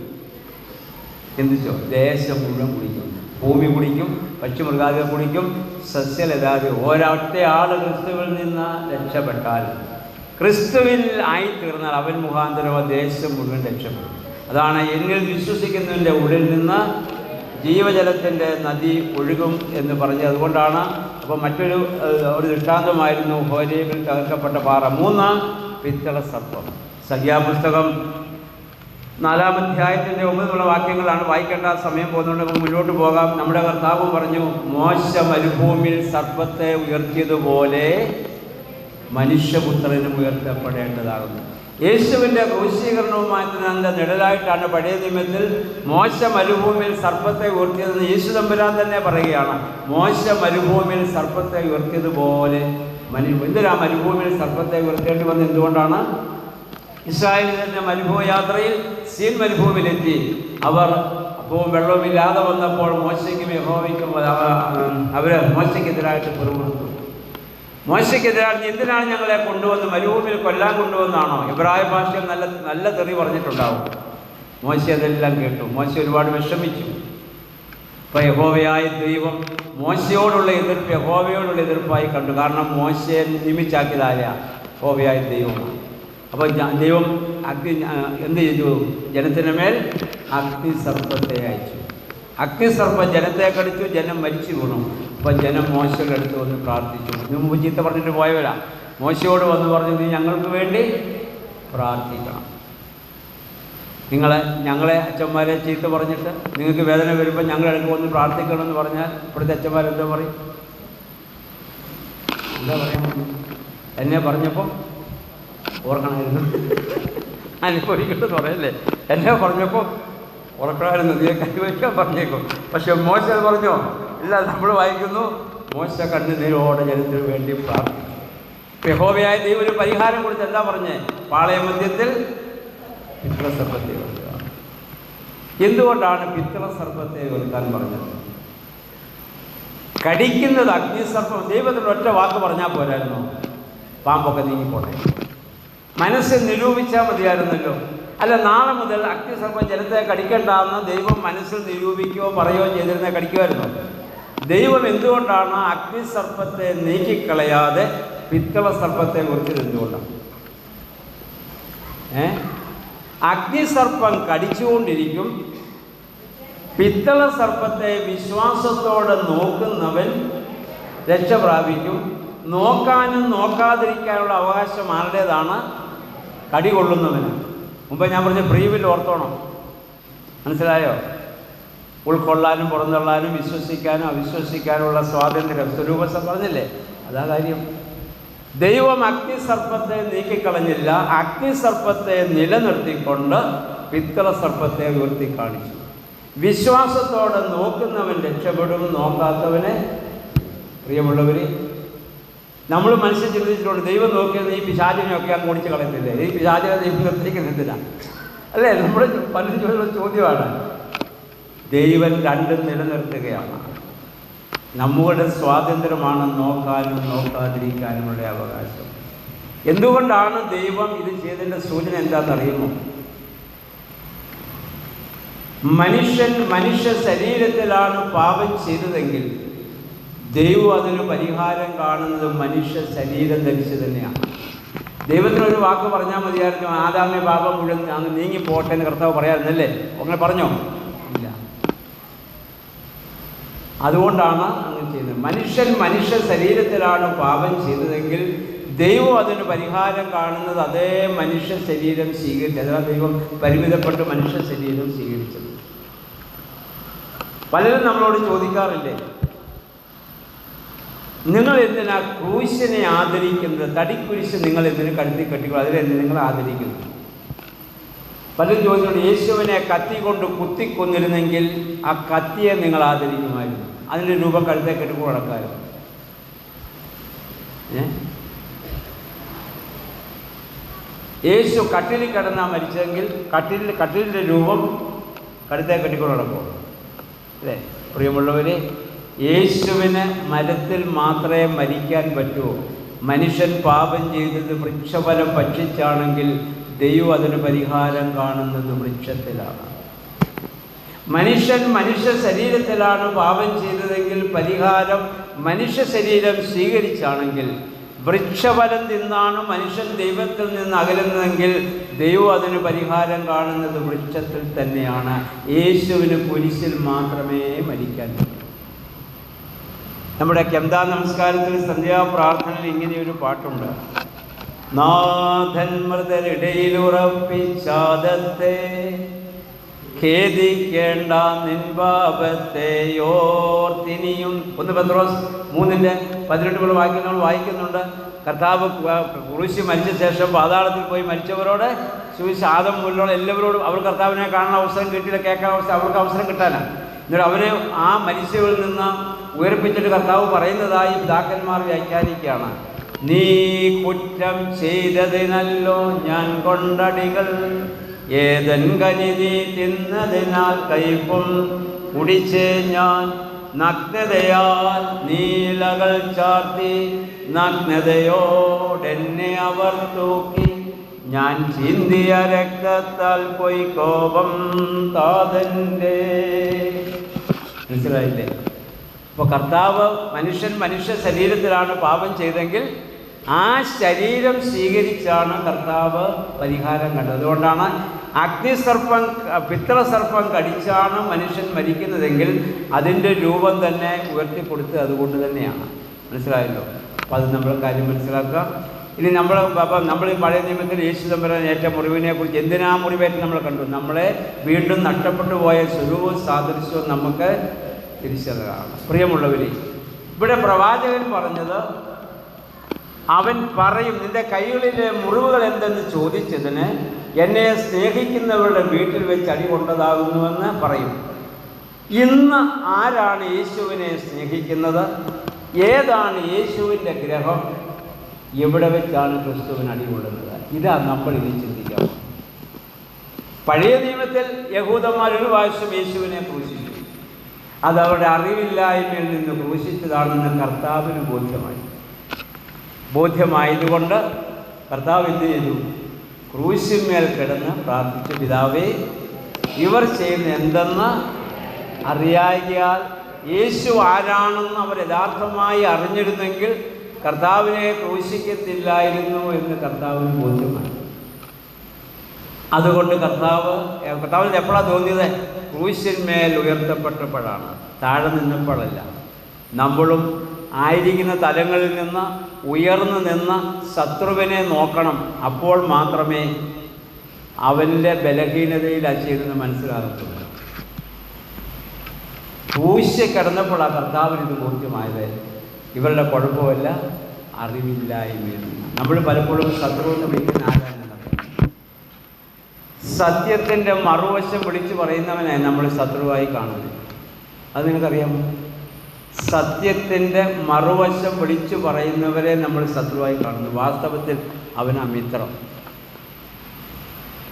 ചിന്തിച്ചോ? ദേശം മുഴുവൻ കുടിക്കും, ഭൂമി കുടിക്കും, പക്ഷിമൃഗാദികൾ കുടിക്കും, സസ്യലതാതി. ഒരൊറ്റ ആൾ ക്രിസ്തുവിൽ നിന്ന് രക്ഷപ്പെട്ടാൽ, ക്രിസ്തുവിൽ ആയിത്തീർന്നാൽ അവൻ മുഖാന്തരം ദേശം മുഴുവൻ രക്ഷപ്പെടും. അതാണ് എന്നിൽ വിശ്വസിക്കുന്നതിൻ്റെ ഉള്ളിൽ നിന്ന് ജീവജലത്തിൻ്റെ നദി ഒഴുകും എന്ന് പറഞ്ഞത്. അതുകൊണ്ടാണ്. അപ്പോൾ മറ്റൊരു ദൃഷ്ടാന്തമായിരുന്നു ഹോരേബിൽ തകർക്കപ്പെട്ട പാറ. 3 പിത്തള സർപ്പം. സംഖ്യാപുസ്തകം 4-ാം അധ്യായത്തിൻ്റെ 9 വാക്യങ്ങളാണ്. വായിക്കേണ്ട സമയം പോകുന്നതുകൊണ്ട് നമുക്ക് മുന്നോട്ട് പോകാം. നമ്മുടെ കർത്താവ് പറഞ്ഞു, മോശ മരുഭൂമിയിൽ സർപ്പത്തെ ഉയർത്തിയതുപോലെ മനുഷ്യപുത്രനും ഉയർത്തപ്പെടേണ്ടതാകുന്നു. യേശുവിൻ്റെ ക്രൂശീകരണവുമായതിൻ്റെ നിഴലായിട്ടാണ് പഴയ നിയമത്തിൽ മോശ മരുഭൂമിയിൽ സർപ്പത്തെ ഉയർത്തിയതെന്ന് യേശു തമ്പുരാൻ തന്നെ പറയുകയാണ്. മോശ മരുഭൂമിയിൽ സർപ്പത്തെ ഉയർത്തിയതുപോലെ എന്തിനാ മരുഭൂമിയിൽ സർപ്പത്തെ ഉയർത്തേണ്ടി വന്നത്? എന്തുകൊണ്ടാണ്? ഇസ്രായേലിൻ്റെ മരുഭൂമി യാത്രയിൽ സീൻ മരുഭൂമിയിലെത്തി. അവർ അപ്പോൾ വെള്ളമില്ലാതെ വന്നപ്പോൾ മോശയ്ക്കും യഹോവയ്ക്കും അവർ മോശയ്ക്കെതിരായിട്ട് പിറുപിറുത്തു. മോശയ്ക്കെതിരായിട്ട് എന്തിനാണ് ഞങ്ങളെ കൊണ്ടുവന്ന് മരുഭൂമിയിൽ കൊല്ലാൻ കൊണ്ടുവന്നാണോ? ഇബ്രായ ഭാഷയിൽ നല്ല തെറി പറഞ്ഞിട്ടുണ്ടാവും. മോശ അതെല്ലാം കേട്ടു. മോശ ഒരുപാട് വിഷമിച്ചു. അപ്പോൾ യഹോവയായ ദൈവം മോശയോടുള്ള എതിർപ്പ് യഹോവയോടുള്ള എതിർപ്പായി കണ്ടു. കാരണം മോശയെ നിയമിച്ചാക്കിയതായ യഹോവയായ ദൈവമാണ്. അപ്പോൾ ദൈവം എന്ത് ചെയ്തു? ജനത്തിൻ്റെ മേൽ അഗ്നിസർപ്പത്തെ അയച്ചു. അഗ്നിസർപ്പം ജനത്തെ കടിച്ചു, ജനം മരിച്ചു വീണു. അപ്പം ജനം മോശയുടെ അടുത്ത് വന്ന് പ്രാർത്ഥിച്ചു. മുമ്പ് ചീത്ത പറഞ്ഞിട്ട് പോയവരാ. മോശയോട് വന്ന് പറഞ്ഞു, നീ ഞങ്ങൾക്ക് വേണ്ടി പ്രാർത്ഥിക്കണം. ഞങ്ങളെ അച്ഛന്മാരെ ചീത്ത പറഞ്ഞിട്ട് നിങ്ങൾക്ക് വേദന വരുമ്പോൾ ഞങ്ങളുടെ അടുത്ത് വന്ന് പ്രാർത്ഥിക്കണമെന്ന് പറഞ്ഞാൽ ഇപ്പോഴത്തെ അച്ഛന്മാരെന്താ പറയും? എന്താ പറയാൻ? എന്നെ പറഞ്ഞപ്പോൾ ഓർക്കണമായിരുന്നു, അനുഭവിക്കണമെന്ന് പറയല്ലേ. എന്നെ പറഞ്ഞപ്പോൾ ഉറക്കമായിരുന്നു, നീ കൈവയ്ക്കാൻ പറഞ്ഞേക്കും. പക്ഷെ മോശ അത് പറഞ്ഞോ? ഇല്ല. നമ്മൾ വായിക്കുന്നു, മോശ കണ്ണുനീരോടെ ജനത്തിന് വേണ്ടി പ്രാർത്ഥിച്ചു. യഹോവയായ ദൈവം ഒരു പരിഹാരം കൊടുത്ത് എന്താ പറഞ്ഞേ? പാളയ മധ്യത്തിൽ പിത്തള സർപ്പത്തെ വെറുക്കുക. എന്തുകൊണ്ടാണ് പിത്തള സർപ്പത്തെ വെറുക്കാൻ പറഞ്ഞത്? കടിക്കുന്നത് അഗ്നിസർപ്പം. ദൈവത്തിൻ്റെ ഒറ്റ വാക്ക് പറഞ്ഞാൽ പോരായിരുന്നു, പാമ്പൊക്കെ നീങ്ങിപ്പോട്ടെ. മനസ്സ് നിരൂപിച്ചാൽ മതിയായിരുന്നല്ലോ. അല്ല, നാളെ മുതൽ അഗ്നിസർപ്പം ജനത്തെ കടിക്കണ്ടെന്ന് ദൈവം മനസ്സിൽ നിരൂപിക്കുകയോ പറയുകയോ ചെയ്തിരുന്ന കടിക്കുമായിരുന്നു. ദൈവം എന്തുകൊണ്ടാണ് അഗ്നിസർപ്പത്തെ നീക്കിക്കളയാതെ പിത്തള സർപ്പത്തെ കുറിച്ചത്? എന്തുകൊണ്ടാണ്? അഗ്നിസർപ്പം കടിച്ചുകൊണ്ടിരിക്കും. പിത്തള സർപ്പത്തെ വിശ്വാസത്തോടെ നോക്കുന്നവൻ രക്ഷ പ്രാപിക്കും. നോക്കാനും നോക്കാതിരിക്കാനുള്ള അവകാശം ആരുടേതാണ്? കടി കൊള്ളുന്നവന്. മുമ്പ് ഞാൻ പറഞ്ഞ പ്രീവിൽ ഓർത്തോണം. മനസ്സിലായോ? ഉൾക്കൊള്ളാനും പുറന്തള്ളാനും വിശ്വസിക്കാനും അവിശ്വസിക്കാനുള്ള സ്വാതന്ത്ര്യം സ്വരൂപസം പറഞ്ഞില്ലേ? അതാ കാര്യം. ദൈവം അഗ്നിസർപ്പത്തെ നീക്കിക്കളഞ്ഞില്ല. അഗ്നിസർപ്പത്തെ നിലനിർത്തിക്കൊണ്ട് പിത്തള സർപ്പത്തെ ഉയർത്തി കാണിച്ചു. വിശ്വാസത്തോടെ നോക്കുന്നവൻ രക്ഷപ്പെടും, നോക്കാത്തവനെ. പ്രിയമുള്ളവർ, നമ്മൾ മനുഷ്യൻ ചിന്തിച്ചിട്ടുണ്ട്, ദൈവം നോക്കിയത് ഈ പിശാചിനെയൊക്കെ അങ്ങ് ഓടിച്ച് കളയത്തില്ലേ? ഈ പിശാചിനെ ദൈവം നിർത്തിക്കുന്നതിനാ അല്ലേ? നമ്മൾ പലരും ചോദ്യമാണ്. ദൈവം രണ്ടും നിലനിർത്തുകയാണ്. നമ്മുടെ സ്വാതന്ത്ര്യമാണ് നോക്കാനും നോക്കാതിരിക്കാനുമുള്ള അവകാശം. എന്തുകൊണ്ടാണ് ദൈവം ഇത് ചെയ്തതിൻ്റെ സൂചന എന്താണെന്നറിയുമോ? മനുഷ്യ ശരീരത്തിലാണ് പാപം ചെയ്തതെങ്കിൽ ദൈവം അതിന് പരിഹാരം കാണുന്നത് മനുഷ്യ ശരീരം ധരിച്ച് തന്നെയാണ്. ദൈവത്തിനൊരു വാക്ക് പറഞ്ഞാൽ മതിയായിരുന്നു, ആദാമി പാപം മുഴുവൻ അങ്ങ് നീങ്ങിപ്പോട്ടെ എന്ന് കർത്താവ് പറയാറുന്നല്ലേ? അങ്ങനെ പറഞ്ഞോ? ഇല്ല. അതുകൊണ്ടാണ് അങ്ങനെ ചെയ്യുന്നത്. മനുഷ്യ ശരീരത്തിലാണ് പാപം ചെയ്തതെങ്കിൽ ദൈവം അതിന് പരിഹാരം കാണുന്നത് അതേ മനുഷ്യ ശരീരം സ്വീകരിച്ചത്. അതാണ് ദൈവം പരിമിതപ്പെട്ട് മനുഷ്യ ശരീരം സ്വീകരിച്ചത്. പലരും നമ്മളോട് ചോദിക്കാറില്ലേ, നിങ്ങൾ എന്തിനാ ക്രൂശിനെ ആദരിക്കുന്നത്? തടിക്കുരിശ് നിങ്ങൾ എന്തിനു കഴുത്തി കെട്ടിക്കോ, അതിലെന്ത് നിങ്ങൾ ആദരിക്കുന്നു? പലരും ചോദിച്ചുകൊണ്ട്, യേശുവിനെ കത്തി കൊണ്ട് കുത്തിക്കൊന്നിരുന്നെങ്കിൽ ആ കത്തിയെ നിങ്ങൾ ആദരിക്കുമായിരുന്നു, അതിൻ്റെ രൂപം കഴുത്തെ കെട്ടിക്കോ നടക്കാമായിരുന്നു. യേശു കട്ടിലിൽ കിടന്നാ മരിച്ചെങ്കിൽ കട്ടിലിൻ്റെ രൂപം കഴുത്തെ കെട്ടിക്കോ നടക്കുമോ? അല്ലേ? പ്രിയമുള്ളവരെ, യേശുവിന് മരത്തിൽ മാത്രമേ മരിക്കാൻ പറ്റൂ. മനുഷ്യൻ പാപം ചെയ്തത് വൃക്ഷഫലം ഭക്ഷിച്ചാണെങ്കിൽ ദൈവം അതിന് പരിഹാരം കാണുന്നത് വൃക്ഷത്തിലാണ്. മനുഷ്യ ശരീരത്തിലാണ് പാപം ചെയ്തതെങ്കിൽ പരിഹാരം മനുഷ്യ ശരീരം സ്വീകരിച്ചാണെങ്കിൽ, വൃക്ഷഫലം തിന്നാണ് മനുഷ്യൻ ദൈവത്തിൽ നിന്ന് അകലുന്നതെങ്കിൽ ദൈവം അതിന് പരിഹാരം കാണുന്നത് വൃക്ഷത്തിൽ തന്നെയാണ്. യേശുവിന് കുരിശിൽ മാത്രമേ മരിക്കാൻ പറ്റൂ. നമ്മുടെ കെന്താ നമസ്കാരത്തിൽ സന്ധ്യാപ്രാർത്ഥനയിൽ ഇങ്ങനെയൊരു പാട്ടുണ്ട്. നാഥൻ മൃതരിടയിലുറപ്പിച്ചാദത്തെ ഖേദിക്കേണ്ട നിൻപാപത്തെയോർത്തിനിയും. 1 പത്രോസ് 3:18 വാക്യം നമ്മൾ വായിക്കുന്നുണ്ട്. കർത്താവ് ക്രൂശിൽ മരിച്ച ശേഷം പാതാളത്തിൽ പോയി മരിച്ചവരോട് ആദം മുതലുള്ള എല്ലാവരോടും അവർ കർത്താവിനെ കാണാൻ അവസരം കിട്ടിയില്ല, കേൾക്കാൻ അവർക്ക് അവസരം കിട്ടാനാണ്. എന്നിട്ട് അവനെ ആ മരിച്ചവരിൽ നിന്ന് ഉയർപ്പിച്ചിട്ട് കർത്താവ് പറയുന്നതായി പിതാക്കന്മാർ വ്യാഖ്യാനിക്കുകയാണ്. നീ കുറ്റം ചെയ്തതിനല്ലോ ഞാൻ കൊണ്ടടികൾ, ഏതൻ കനി നീ തിന്നതിനാൽ കയ്പും കുടിച്ച് ഞാൻ, നഗ്നതയാൽ നീലകൾ ചാർത്തി നഗ്നതയോടെന്നെ അവർ തൂക്കി, ഞാൻ ചിന്തിയ രക്തത്താൽ പോയി കോപം താതൻ്റെ. മനസ്സിലായില്ലേ? അപ്പോൾ കർത്താവ് മനുഷ്യ ശരീരത്തിലാണ് പാപം ചെയ്തെങ്കിൽ ആ ശരീരം സ്വീകരിച്ചാണ് കർത്താവ് പരിഹാരം കണ്ടത്. അതുകൊണ്ടാണ് അഗ്നിസർപ്പം പിത്തളസർപ്പം കടിച്ചാണ് മനുഷ്യൻ മരിക്കുന്നതെങ്കിൽ അതിൻ്റെ രൂപം തന്നെ ഉയർത്തിക്കൊടുത്ത് അതുകൊണ്ട് തന്നെയാണ്. മനസ്സിലായല്ലോ? അപ്പോൾ അത് നമ്മൾ കാര്യം മനസ്സിലാക്കുക. ഇനി നമ്മൾ ഈ പഴയ നിയമത്തിൽ യേശു തമ്പുരാൻ ഏറ്റ മുറിവിനെക്കുറിച്ച് എന്തിനാ മുറിവേറ്റ് നമ്മൾ കണ്ടു. നമ്മളെ വീണ്ടും നഷ്ടപ്പെട്ടു പോയ സ്വരൂപവും സാദൃശ്യവും നമുക്ക് തിരിച്ചറിയാണ്. പ്രിയമുള്ളവരെ, ഇവിടെ പ്രവാചകൻ പറഞ്ഞത്, അവൻ പറയും, നിന്റെ കൈകളിലെ മുറിവുകൾ എന്തെന്ന് ചോദിച്ചതിന് എന്നെ സ്നേഹിക്കുന്നവരുടെ വീട്ടിൽ വെച്ച് അടി കൊണ്ടതാകുന്നുവെന്ന് പറയും. ഇന്ന് ആരാണ് യേശുവിനെ സ്നേഹിക്കുന്നത്? ഏതാണ് യേശുവിൻ്റെ ഗ്രഹം? എവിടെ വെച്ചാണ് ക്രിസ്തുവിന് അടികൊള്ളുന്നത്? ഇതാ നമ്മൾ ഇനി ചിന്തിക്കാം. പഴയ നിയമത്തിൽ യഹൂദന്മാർ ഒരു പ്രാവശ്യം യേശുവിനെ ക്രൂശിച്ചു. അതവരുടെ അറിവില്ലായ്മയിൽ നിന്ന് ക്രൂശിച്ചതാണെന്ന് കർത്താവിന് ബോധ്യമായതുകൊണ്ട് കർത്താവ് എന്ത് ചെയ്തു? ക്രൂശിന്മേൽ കിടന്ന് പ്രാർത്ഥിച്ചു, പിതാവേ, ഇവർ ചെയ്യുന്ന എന്തെന്ന് അറിയാകിയാൽ. യേശു ആരാണെന്ന് അവർ യഥാർത്ഥമായി അറിഞ്ഞിരുന്നെങ്കിൽ കർത്താവിനെ ക്രൂശിക്കത്തില്ലായിരുന്നു എന്ന് കർത്താവിന് ബോധ്യമായി. അതുകൊണ്ട് കർത്താവിന് എപ്പോഴാണ് തോന്നിയത്? ക്രൂശിന്മേൽ ഉയർത്തപ്പെട്ടപ്പോഴാണ്, താഴെ നിന്നപ്പോഴല്ല. നമ്മളും ആയിരിക്കുന്ന തലങ്ങളിൽ നിന്ന് ഉയർന്നു നിന്ന് ശത്രുവിനെ നോക്കണം. അപ്പോൾ മാത്രമേ അവൻ്റെ ബലഹീനതയിൽ അച്ചീരുന്ന് മനസ്സിലാകത്തുള്ളൂ. ക്രൂശിൽ കിടന്നപ്പോഴാണ് കർത്താവിന് ഇത് ബോധ്യമായത്. ഇവരുടെ കുഴപ്പമല്ല, അറിവില്ലായ്മയാണ്. നമ്മൾ പലപ്പോഴും ശത്രുവെന്ന് വിളിക്കുന്ന ആരാണ്? സത്യത്തിൻ്റെ മറുവശം വിളിച്ചു പറയുന്നവനെ നമ്മൾ ശത്രുവായി കാണുന്നത്. അത് നിങ്ങൾക്കറിയാമോ? സത്യത്തിൻ്റെ മറുവശം വിളിച്ചു പറയുന്നവരെ നമ്മൾ ശത്രുവായി കാണുന്നു. വാസ്തവത്തിൽ അവനാ മിത്രം.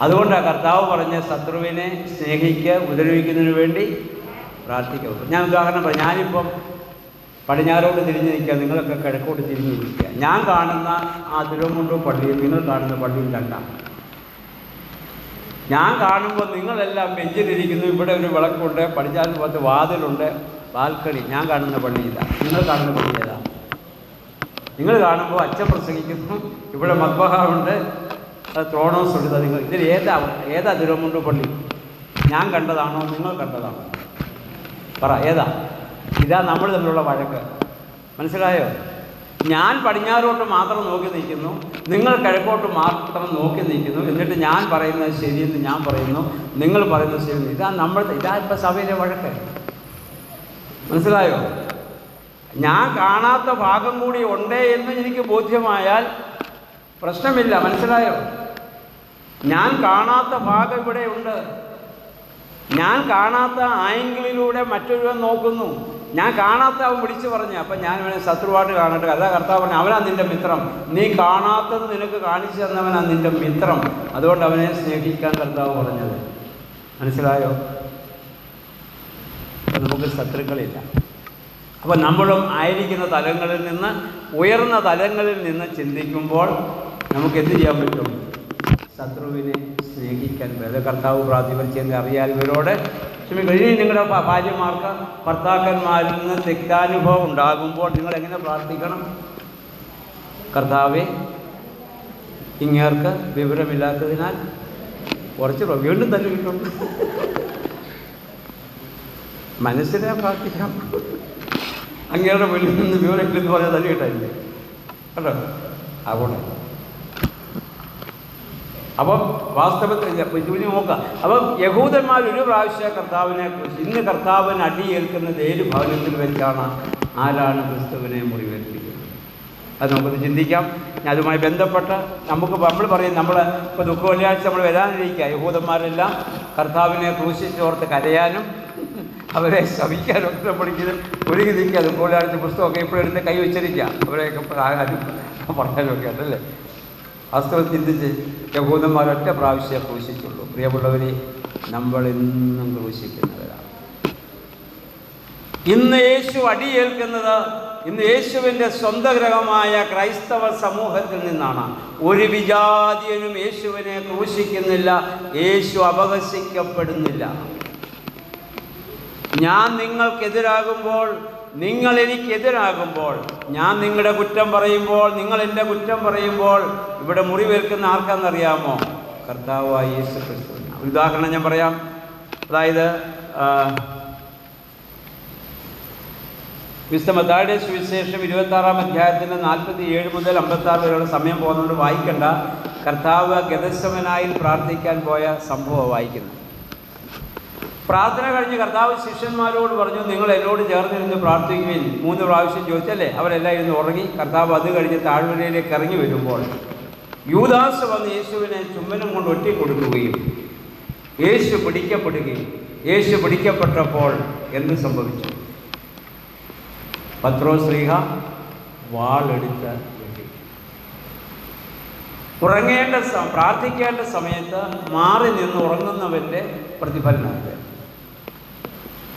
അതുകൊണ്ടാണ് കർത്താവ് പറഞ്ഞ ശത്രുവിനെ സ്നേഹിക്കുക, ഉപദ്രവിക്കുന്നതിന് വേണ്ടി പ്രാർത്ഥിക്കുക. ഞാൻ ഉദാഹരണം പറയാം. ഞാനിപ്പം പടിഞ്ഞാറോട്ട് തിരിഞ്ഞ് നിൽക്കുക, നിങ്ങളൊക്കെ കിഴക്കോട്ട് തിരിഞ്ഞ് നിൽക്കുക. ഞാൻ കാണുന്ന ആ തിരുവമ്മുണ്ടൂർ പള്ളിയും നിങ്ങൾ കാണുന്ന പള്ളിയും രണ്ടാണ്. ഞാൻ കാണുമ്പോൾ നിങ്ങളെല്ലാം ബെഞ്ചിലിരിക്കുന്നു, ഇവിടെ ഒരു വിളക്കുണ്ട്, പടിഞ്ഞാറ് ഭാഗത്ത് വാതിലുണ്ട്, ബാൽക്കണി. ഞാൻ കാണുന്ന പള്ളി ഇതാണ്, നിങ്ങൾ കാണുന്ന പള്ളി ഏതാണ്? നിങ്ങൾ കാണുമ്പോൾ അച്ഛൻ പ്രസംഗിക്കുന്നു, ഇവിടെ മദ്ബഹുണ്ട്, ത്രോണോസ് ഉണ്ട്. നിങ്ങൾ ഇതിൽ ഏതാ തിരുവമ്മുണ്ടൂർ പള്ളി? ഞാൻ കണ്ടതാണോ നിങ്ങൾ കണ്ടതാണോ? പറ, ഏതാ? ഇതാ നമ്മൾ തമ്മിലുള്ള വഴക്ക്. മനസ്സിലായോ? ഞാൻ പടിഞ്ഞാറോട്ട് മാത്രം നോക്കി നിൽക്കുന്നു, നിങ്ങൾ കിഴക്കോട്ട് മാത്രം നോക്കി നിൽക്കുന്നു. എന്നിട്ട് ഞാൻ പറയുന്നത് ശരിയെന്ന് ഞാൻ പറയുന്നു, നിങ്ങൾ പറയുന്നത് ശരിയെന്ന്. ഇതാ ഇപ്പം സഭയിലെ വഴക്ക്. മനസ്സിലായോ? ഞാൻ കാണാത്ത ഭാഗം കൂടി ഉണ്ടേ എന്ന് എനിക്ക് ബോധ്യമായാൽ പ്രശ്നമില്ല. മനസ്സിലായോ? ഞാൻ കാണാത്ത ഭാഗം ഇവിടെ ഉണ്ട്. ഞാൻ കാണാത്ത ആംഗിളിലൂടെ മറ്റൊരുവൻ നോക്കുന്നു. ഞാൻ കാണാത്ത അവൻ വിളിച്ചു പറഞ്ഞു, അപ്പം ഞാൻ അവനെ ശത്രുവായിട്ട് കാണട്ടെ. അതാ കർത്താവ് പറഞ്ഞു, അവനാ നിൻ്റെ മിത്രം. നീ കാണാത്തത് നിനക്ക് കാണിച്ചു തന്നവനാ നിൻ്റെ മിത്രം. അതുകൊണ്ട് അവനെ സ്നേഹിക്കാൻ കർത്താവ് പറഞ്ഞത്. മനസ്സിലായോ? നമുക്ക് ശത്രുക്കളില്ല. അപ്പോൾ നമ്മളും ആയിരിക്കുന്ന തലങ്ങളിൽ നിന്ന്, ഉയർന്ന തലങ്ങളിൽ നിന്ന് ചിന്തിക്കുമ്പോൾ നമുക്ക് എന്ത് ചെയ്യാൻ പറ്റും? ശത്രുവിനെ സ്നേഹിക്കാൻ അത് കർത്താവ് പ്രാതിപരിച്ചെന്ന് അറിയാൻ ഇവരോട് ക്ഷമിക്കും. ഇനി നിങ്ങളുടെ ഭാര്യമാർക്ക് ഭർത്താക്കന്മാരിൽ നിന്ന് തിക്താനുഭവം ഉണ്ടാകുമ്പോൾ നിങ്ങൾ എങ്ങനെ പ്രാർത്ഥിക്കണം? കർത്താവേ, ഇങ്ങേർക്ക് വിവരമില്ലാത്തതിനാൽ കുറച്ച് വീണ്ടും തന്നെ കിട്ടും. മനസ്സിനെ പ്രാർത്ഥിക്കാം. അങ്ങയുടെ മുന്നിൽ നിന്ന് വിവരമില്ലെന്ന് പറഞ്ഞാൽ തന്നെ കിട്ടാനില്ലേ കേട്ടോ? അതുകൊണ്ട് അപ്പം വാസ്തവത്തിൽ നോക്കുക. അപ്പം യഹൂദന്മാർ ഒരു പ്രാവശ്യം കർത്താവിനെ കുറിച്ച്, ഇന്ന് കർത്താവിന് അടിയേൽക്കുന്നത് ഏത് ഭവനത്തിൽ വെച്ചാണ്? ആരാണ് ക്രിസ്തുവിനെ മുറിവേൽപ്പിക്കുന്നത്? അത് നമുക്കൊന്ന് ചിന്തിക്കാം. അതുമായി ബന്ധപ്പെട്ട് നമ്മൾ പറയും, ഇപ്പോൾ ദുഃഖ വെള്ളിയാഴ്ച നമ്മൾ വരാനിരിക്കുക. യഹൂദന്മാരെല്ലാം കർത്താവിനെ ക്രൂശിച്ചോർത്ത് കരയാനും അവരെ ശവിക്കാനും ഒക്കെ പഠിക്കുന്നത് ഒരുങ്ങി നിൽക്കുക. ദുഃഖ വെള്ളിയാഴ്ച പുസ്തകമൊക്കെ ഇപ്പോഴെടുത്ത് കൈ വെച്ചിരിക്കുക അവരെയൊക്കെ പറയാനും ഒക്കെ ഉണ്ടല്ലേ. വാസ്തവം ചിന്തിച്ച് യഹൂദന്മാരൊറ്റ പ്രാവശ്യം ക്രൂശിച്ചുള്ളൂ. പ്രിയമുള്ളവരെ, നമ്മൾ ഇന്നും ക്രൂശിക്കുന്നവരാണ്. ഇന്ന് യേശു അടിയേൽക്കുന്നത് ഇന്ന് യേശുവിൻ്റെ സ്വന്തം ഗ്രഹമായ ക്രൈസ്തവ സമൂഹത്തിൽ നിന്നാണ്. ഒരു വിജാതിയനും യേശുവിനെ ക്രൂശിക്കുന്നില്ല, യേശു അപഹസിക്കപ്പെടുന്നില്ല. ഞാൻ നിങ്ങൾക്കെതിരാകുമ്പോൾ, നിങ്ങൾ എനിക്കെതിരാകുമ്പോൾ, ഞാൻ നിങ്ങളുടെ കുറ്റം പറയുമ്പോൾ, നിങ്ങൾ എൻ്റെ കുറ്റം പറയുമ്പോൾ ഇവിടെ മുറിവേൽക്കുന്ന ആർക്കാണെന്നറിയാമോ? കർത്താവായ യേശു ക്രിസ്തു. ഉദാഹരണം ഞാൻ പറയാം. അതായത് വിശുദ്ധ മത്തായിയുടെ സുവിശേഷം 26-ാം അധ്യായത്തിൻ്റെ 47 മുതൽ 56 വരെയുള്ള സമയം പോകുന്നതുകൊണ്ട് വായിക്കണ്ട. കർത്താവ് ഗെത്സമനായിൽ പ്രാർത്ഥിക്കാൻ പോയ സംഭവം വായിക്കുന്നു. പ്രാർത്ഥന കഴിഞ്ഞ് കർത്താവ് ശിഷ്യന്മാരോട് പറഞ്ഞു, നിങ്ങൾ എന്നോട് ചേർന്നിരുന്ന് പ്രാർത്ഥിക്കുവിൻ. 3 പ്രാവശ്യം ചോദിച്ചല്ലേ? അവരെല്ലാം ഇരുന്ന് ഉറങ്ങി. കർത്താവ് അത് കഴിഞ്ഞ് താഴ്വരയിലേക്ക് ഇറങ്ങി വരുമ്പോൾ യൂദാസ് വന്ന് യേശുവിനെ ചുംബനം കൊണ്ട് ഒറ്റിക്കൊടുക്കുകയും യേശു പിടിക്കപ്പെടുകയും, യേശു പിടിക്കപ്പെട്ടപ്പോൾ എന്ത് സംഭവിച്ചു? പത്രോസ് ശ്ലീഹ വാളെടുത്ത് വെട്ടി. പ്രാർത്ഥിക്കേണ്ട സമയത്ത് മാറി നിന്ന് ഉറങ്ങുന്നവൻ്റെ പ്രതിഫലനമുണ്ട്.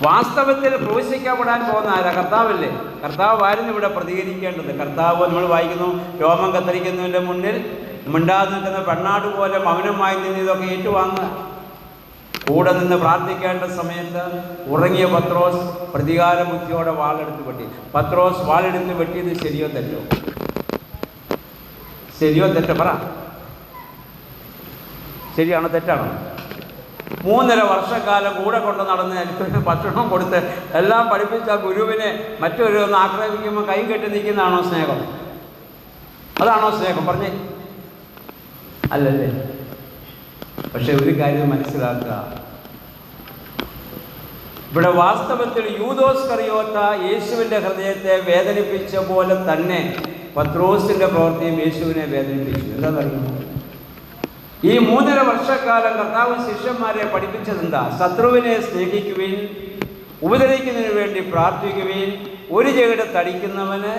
വാസ്തവത്തിൽ ക്രൂശിക്കപ്പെടാൻ പോകുന്ന ആരാ? കർത്താവല്ലേ. കർത്താവായിരുന്നു ഇവിടെ പ്രതികരിക്കേണ്ടത്. കർത്താവ് നമ്മൾ വായിക്കുന്നു, രോമം കത്തിരിക്കുന്നതിൻ്റെ മുന്നിൽ മിണ്ടാതെ നിൽക്കുന്ന പെണ്ണാട് പോലെ മൗനമായി നിന്ന് ഇതൊക്കെ ഏറ്റുവാങ്ങുക. കൂടെ നിന്ന് പ്രാർത്ഥിക്കേണ്ട സമയത്ത് ഉറങ്ങിയ പത്രോസ് പ്രതികാര ബുദ്ധിയോടെ വാളെടുത്ത് വെട്ടി. പത്രോസ് വാളെടുത്ത് വെട്ടിയത് ശരിയോ തെറ്റോ? ശരിയോ തെറ്റോ? പറ. ശരിയാണോ തെറ്റാണോ? 3.5 വർഷക്കാലം കൂടെ കൊണ്ട് നടന്ന് ഭക്ഷണം കൊടുത്ത് എല്ലാം പഠിപ്പിച്ച ഗുരുവിനെ മറ്റൊരു ഒന്ന് ആക്രമിക്കുമ്പോൾ കൈ കെട്ടി നിൽക്കുന്നതാണോ സ്നേഹം? അതാണോ സ്നേഹം? പറഞ്ഞേ. അല്ലല്ലേ. പക്ഷെ ഒരു കാര്യം മനസ്സിലാക്കുക, ഇവിടെ വാസ്തവത്തിൽ യൂദോസ് കറിയോത്ത യേശുവിൻ്റെ ഹൃദയത്തെ വേദനിപ്പിച്ച പോലെ തന്നെ പത്രോസിൻ്റെ പ്രവൃത്തിയും യേശുവിനെ വേദനിപ്പിച്ചു. എന്താണെന്നറിയുമോ? ഈ 3.5 വർഷക്കാലം കർത്താവ് ശിഷ്യന്മാരെ പഠിപ്പിച്ചത് എന്താ? ശത്രുവിനെ സ്നേഹിക്കുവിൻ, ഉപദ്രവിക്കുന്നതിന് വേണ്ടി പ്രാർത്ഥിക്കുവിൻ, ഒരു ചെകിട് തടിക്കുന്നവന്.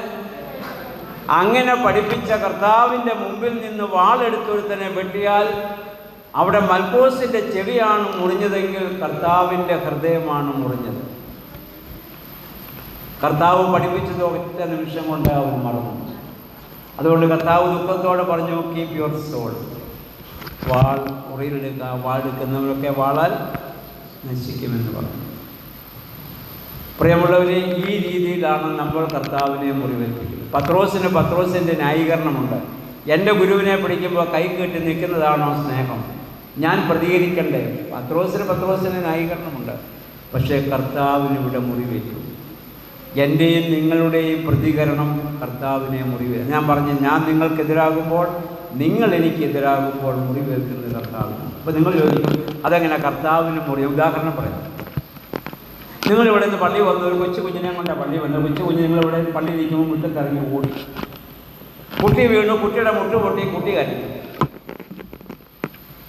അങ്ങനെ പഠിപ്പിച്ച കർത്താവിൻ്റെ മുമ്പിൽ നിന്ന് വാളെടുത്തൊരുത്തനെ വെട്ടിയാൽ അവിടെ മൽക്കോസിൻ്റെ ചെവിയാണ് മുറിഞ്ഞതെങ്കിൽ കർത്താവിൻ്റെ ഹൃദയമാണ് മുറിഞ്ഞത്. കർത്താവ് പഠിപ്പിച്ചത് ഒറ്റ നിമിഷം കൊണ്ട് അവൻ മറന്നു. അതുകൊണ്ട് കർത്താവ് ദുഃഖത്തോടെ പറഞ്ഞു, കീപ് യുവർ സോൾ. വാൾ ഉറിയിലെടുക്കുക, വാളെടുക്കുന്നവരൊക്കെ വാളാൽ നശിക്കുമെന്ന് പറഞ്ഞു. പ്രിയമുള്ളവരെ, ഈ രീതിയിലാണ് നമ്മൾ കർത്താവിനെ മുറിവേൽപ്പിക്കുന്നത്. പത്രോസിൻ്റെ ന്യായീകരണമുണ്ട്. എൻ്റെ ഗുരുവിനെ പിടിക്കുമ്പോൾ കൈ കെട്ടി നിൽക്കുന്നതാണോ സ്നേഹം? ഞാൻ പ്രതികരിക്കണ്ടേ? പത്രോസിന് ന്യായീകരണമുണ്ട്. പക്ഷേ കർത്താവിന് ഇവിടെ മുറിവേറ്റു. എൻ്റെയും നിങ്ങളുടെയും പ്രതികരണം കർത്താവിനെ മുറിവേൽക്കും. ഞാൻ പറഞ്ഞു, ഞാൻ നിങ്ങൾക്കെതിരാകുമ്പോൾ, നിങ്ങൾ എനിക്കെതിരാകുമ്പോൾ മുറിവേൽക്കുന്നത് കർത്താവിന്. അപ്പോൾ നിങ്ങൾ ചോദിക്കും, അതെങ്ങനെ കർത്താവിന് ഉദാഹരണം പറയാം. നിങ്ങളിവിടെ നിന്ന് പള്ളി വന്നു, ഒരു കൊച്ചു കുഞ്ഞിനെ കൊണ്ടാണ് പള്ളി വന്നത്. കൊച്ചു കുഞ്ഞ് നിങ്ങളിവിടെ പള്ളി ഇരിക്കുമ്പോൾ മുറ്റത്തിറങ്ങി ഓടി, കുട്ടി വീണു, കുട്ടിയുടെ മുട്ട് പൊട്ടി, കുട്ടി കരഞ്ഞു.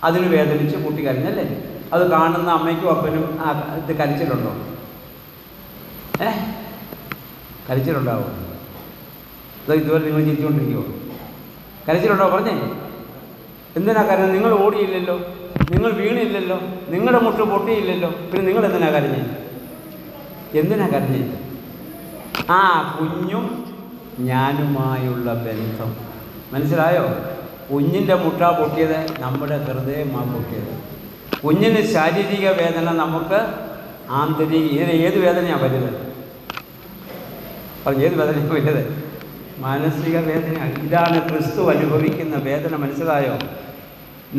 അതിന് വേദനിച്ച് കുട്ടി കരഞ്ഞല്ലേ? അത് കാണുന്ന അമ്മയ്ക്കും അപ്പനും ഇത് കരച്ചിലുണ്ടോ? കരച്ചിലുണ്ടാവും. അത് ഇതുവരെ നിങ്ങൾ ചിരിച്ചുകൊണ്ടിരിക്കുമോ? കരച്ചിലുണ്ടോ? പറഞ്ഞേ. എന്തിനാ കരഞ്ഞത്? നിങ്ങൾ ഓടിയില്ലല്ലോ, നിങ്ങൾ വീണില്ലല്ലോ, നിങ്ങളുടെ മുട്ട് പൊട്ടിയില്ലല്ലോ, പിന്നെ നിങ്ങൾ എന്തിനാ കരഞ്ഞേ? എന്തിനാ കരഞ്ഞേ? കുഞ്ഞും ഞാനുമായുള്ള ബന്ധം മനസ്സിലായോ? കുഞ്ഞിൻ്റെ മുട്ട പൊട്ടിയത് നമ്മുടെ ഹൃദയമാണ് പൊട്ടിയത്. കുഞ്ഞിന് ശാരീരിക വേദന, നമുക്ക് ആന്തരിക ഏത് വേദനയാണ് വലുത്? പറഞ്ഞു ഏത് വേദനയാണ് വലുത്? മാനസിക വേദനയാണ്. ഇതാണ് ക്രിസ്തു അനുഭവിക്കുന്ന വേദന. മനസ്സിലായോ?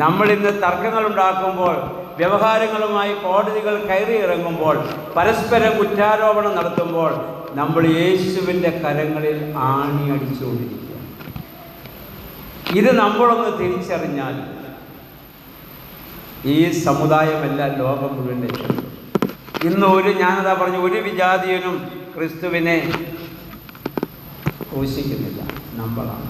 നമ്മളിന്ന് തർക്കങ്ങൾ ഉണ്ടാക്കുമ്പോൾ, വ്യവഹാരങ്ങളുമായി കോടതികൾ കയറി ഇറങ്ങുമ്പോൾ, പരസ്പരം കുറ്റാരോപണം നടത്തുമ്പോൾ നമ്മൾ യേശുവിൻ്റെ കരങ്ങളിൽ ആണി അടിച്ചുകൊണ്ടിരിക്കുക. ഇത് നമ്മളൊന്ന് തിരിച്ചറിഞ്ഞാൽ ഈ സമുദായമല്ല, ലോകം മുഴുവൻ രക്ഷപ്പെടും. ഇന്ന് ഞാനതാ പറഞ്ഞു, ഒരു വിജാതീയനും ക്രിസ്തുവിനെ ക്രൂശിക്കുന്നില്ല, നമ്മളാണ്.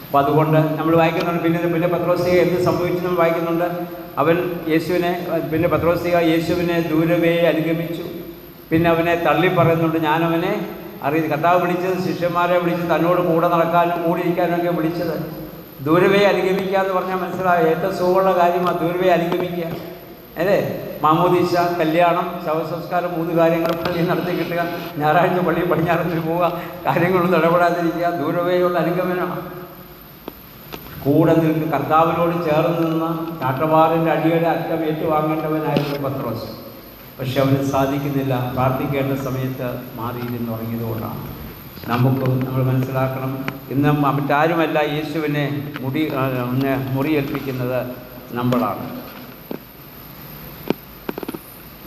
അപ്പം അതുകൊണ്ട് നമ്മൾ വായിക്കുന്നുണ്ട്. പിന്നെ പത്രോസ്ലീഹ എന്ത് സംഭവിച്ചു നമ്മൾ വായിക്കുന്നുണ്ട്. അവൻ യേശുവിനെ, പിന്നെ പത്രോസ്ലീഹ യേശുവിനെ ദൂരവേ അനുഗമിച്ചു. പിന്നെ അവനെ തള്ളി പറയുന്നുണ്ട്, ഞാനവനെ കർത്താവ് വിളിച്ചത് ശിഷ്യന്മാരെ വിളിച്ച് തന്നോട് കൂടെ നടക്കാനും കൂടി ഇരിക്കാനൊക്കെ വിളിച്ചത്. ദൂരവേ അനുഗമിക്കുക എന്ന് പറഞ്ഞാൽ മനസ്സിലാവും, ഏറ്റവും സുഖമുള്ള കാര്യമാണ് ദൂരവേ അനുഗമിക്കുക, അല്ലേ? മാമോദീസ, കല്യാണം, ശവസംസ്കാരം, 3 കാര്യങ്ങൾ പള്ളിയിൽ നടത്തി കിട്ടുക, ഞായറാഴ്ച പള്ളിയിൽ പടിഞ്ഞാറത്തിന് പോവുക, കാര്യങ്ങളൊന്നും ഇടപെടാതിരിക്കുക, ദൂരവേയുള്ള അനുഗമനമാണ്. കൂടെ നിൽക്ക്, കർത്താവിനോട് ചേർന്ന് നിന്ന് ചാട്ടവാറിൻ്റെ അടിയുടെ അറ്റം ഏറ്റുവാങ്ങേണ്ടവനായിരുന്നു പത്രോസ്. പക്ഷെ അവന് സാധിക്കുന്നില്ല. പ്രാർത്ഥിക്കേണ്ട സമയത്ത് മാറിയിരുന്ന് തുടങ്ങിയതുകൊണ്ടാണ്. നമ്മൾ മനസ്സിലാക്കണം, ഇന്ന് മറ്റാരുമല്ല യേശുവിനെ മുറിയേൽപ്പിക്കുന്നത്, നമ്മളാണ്.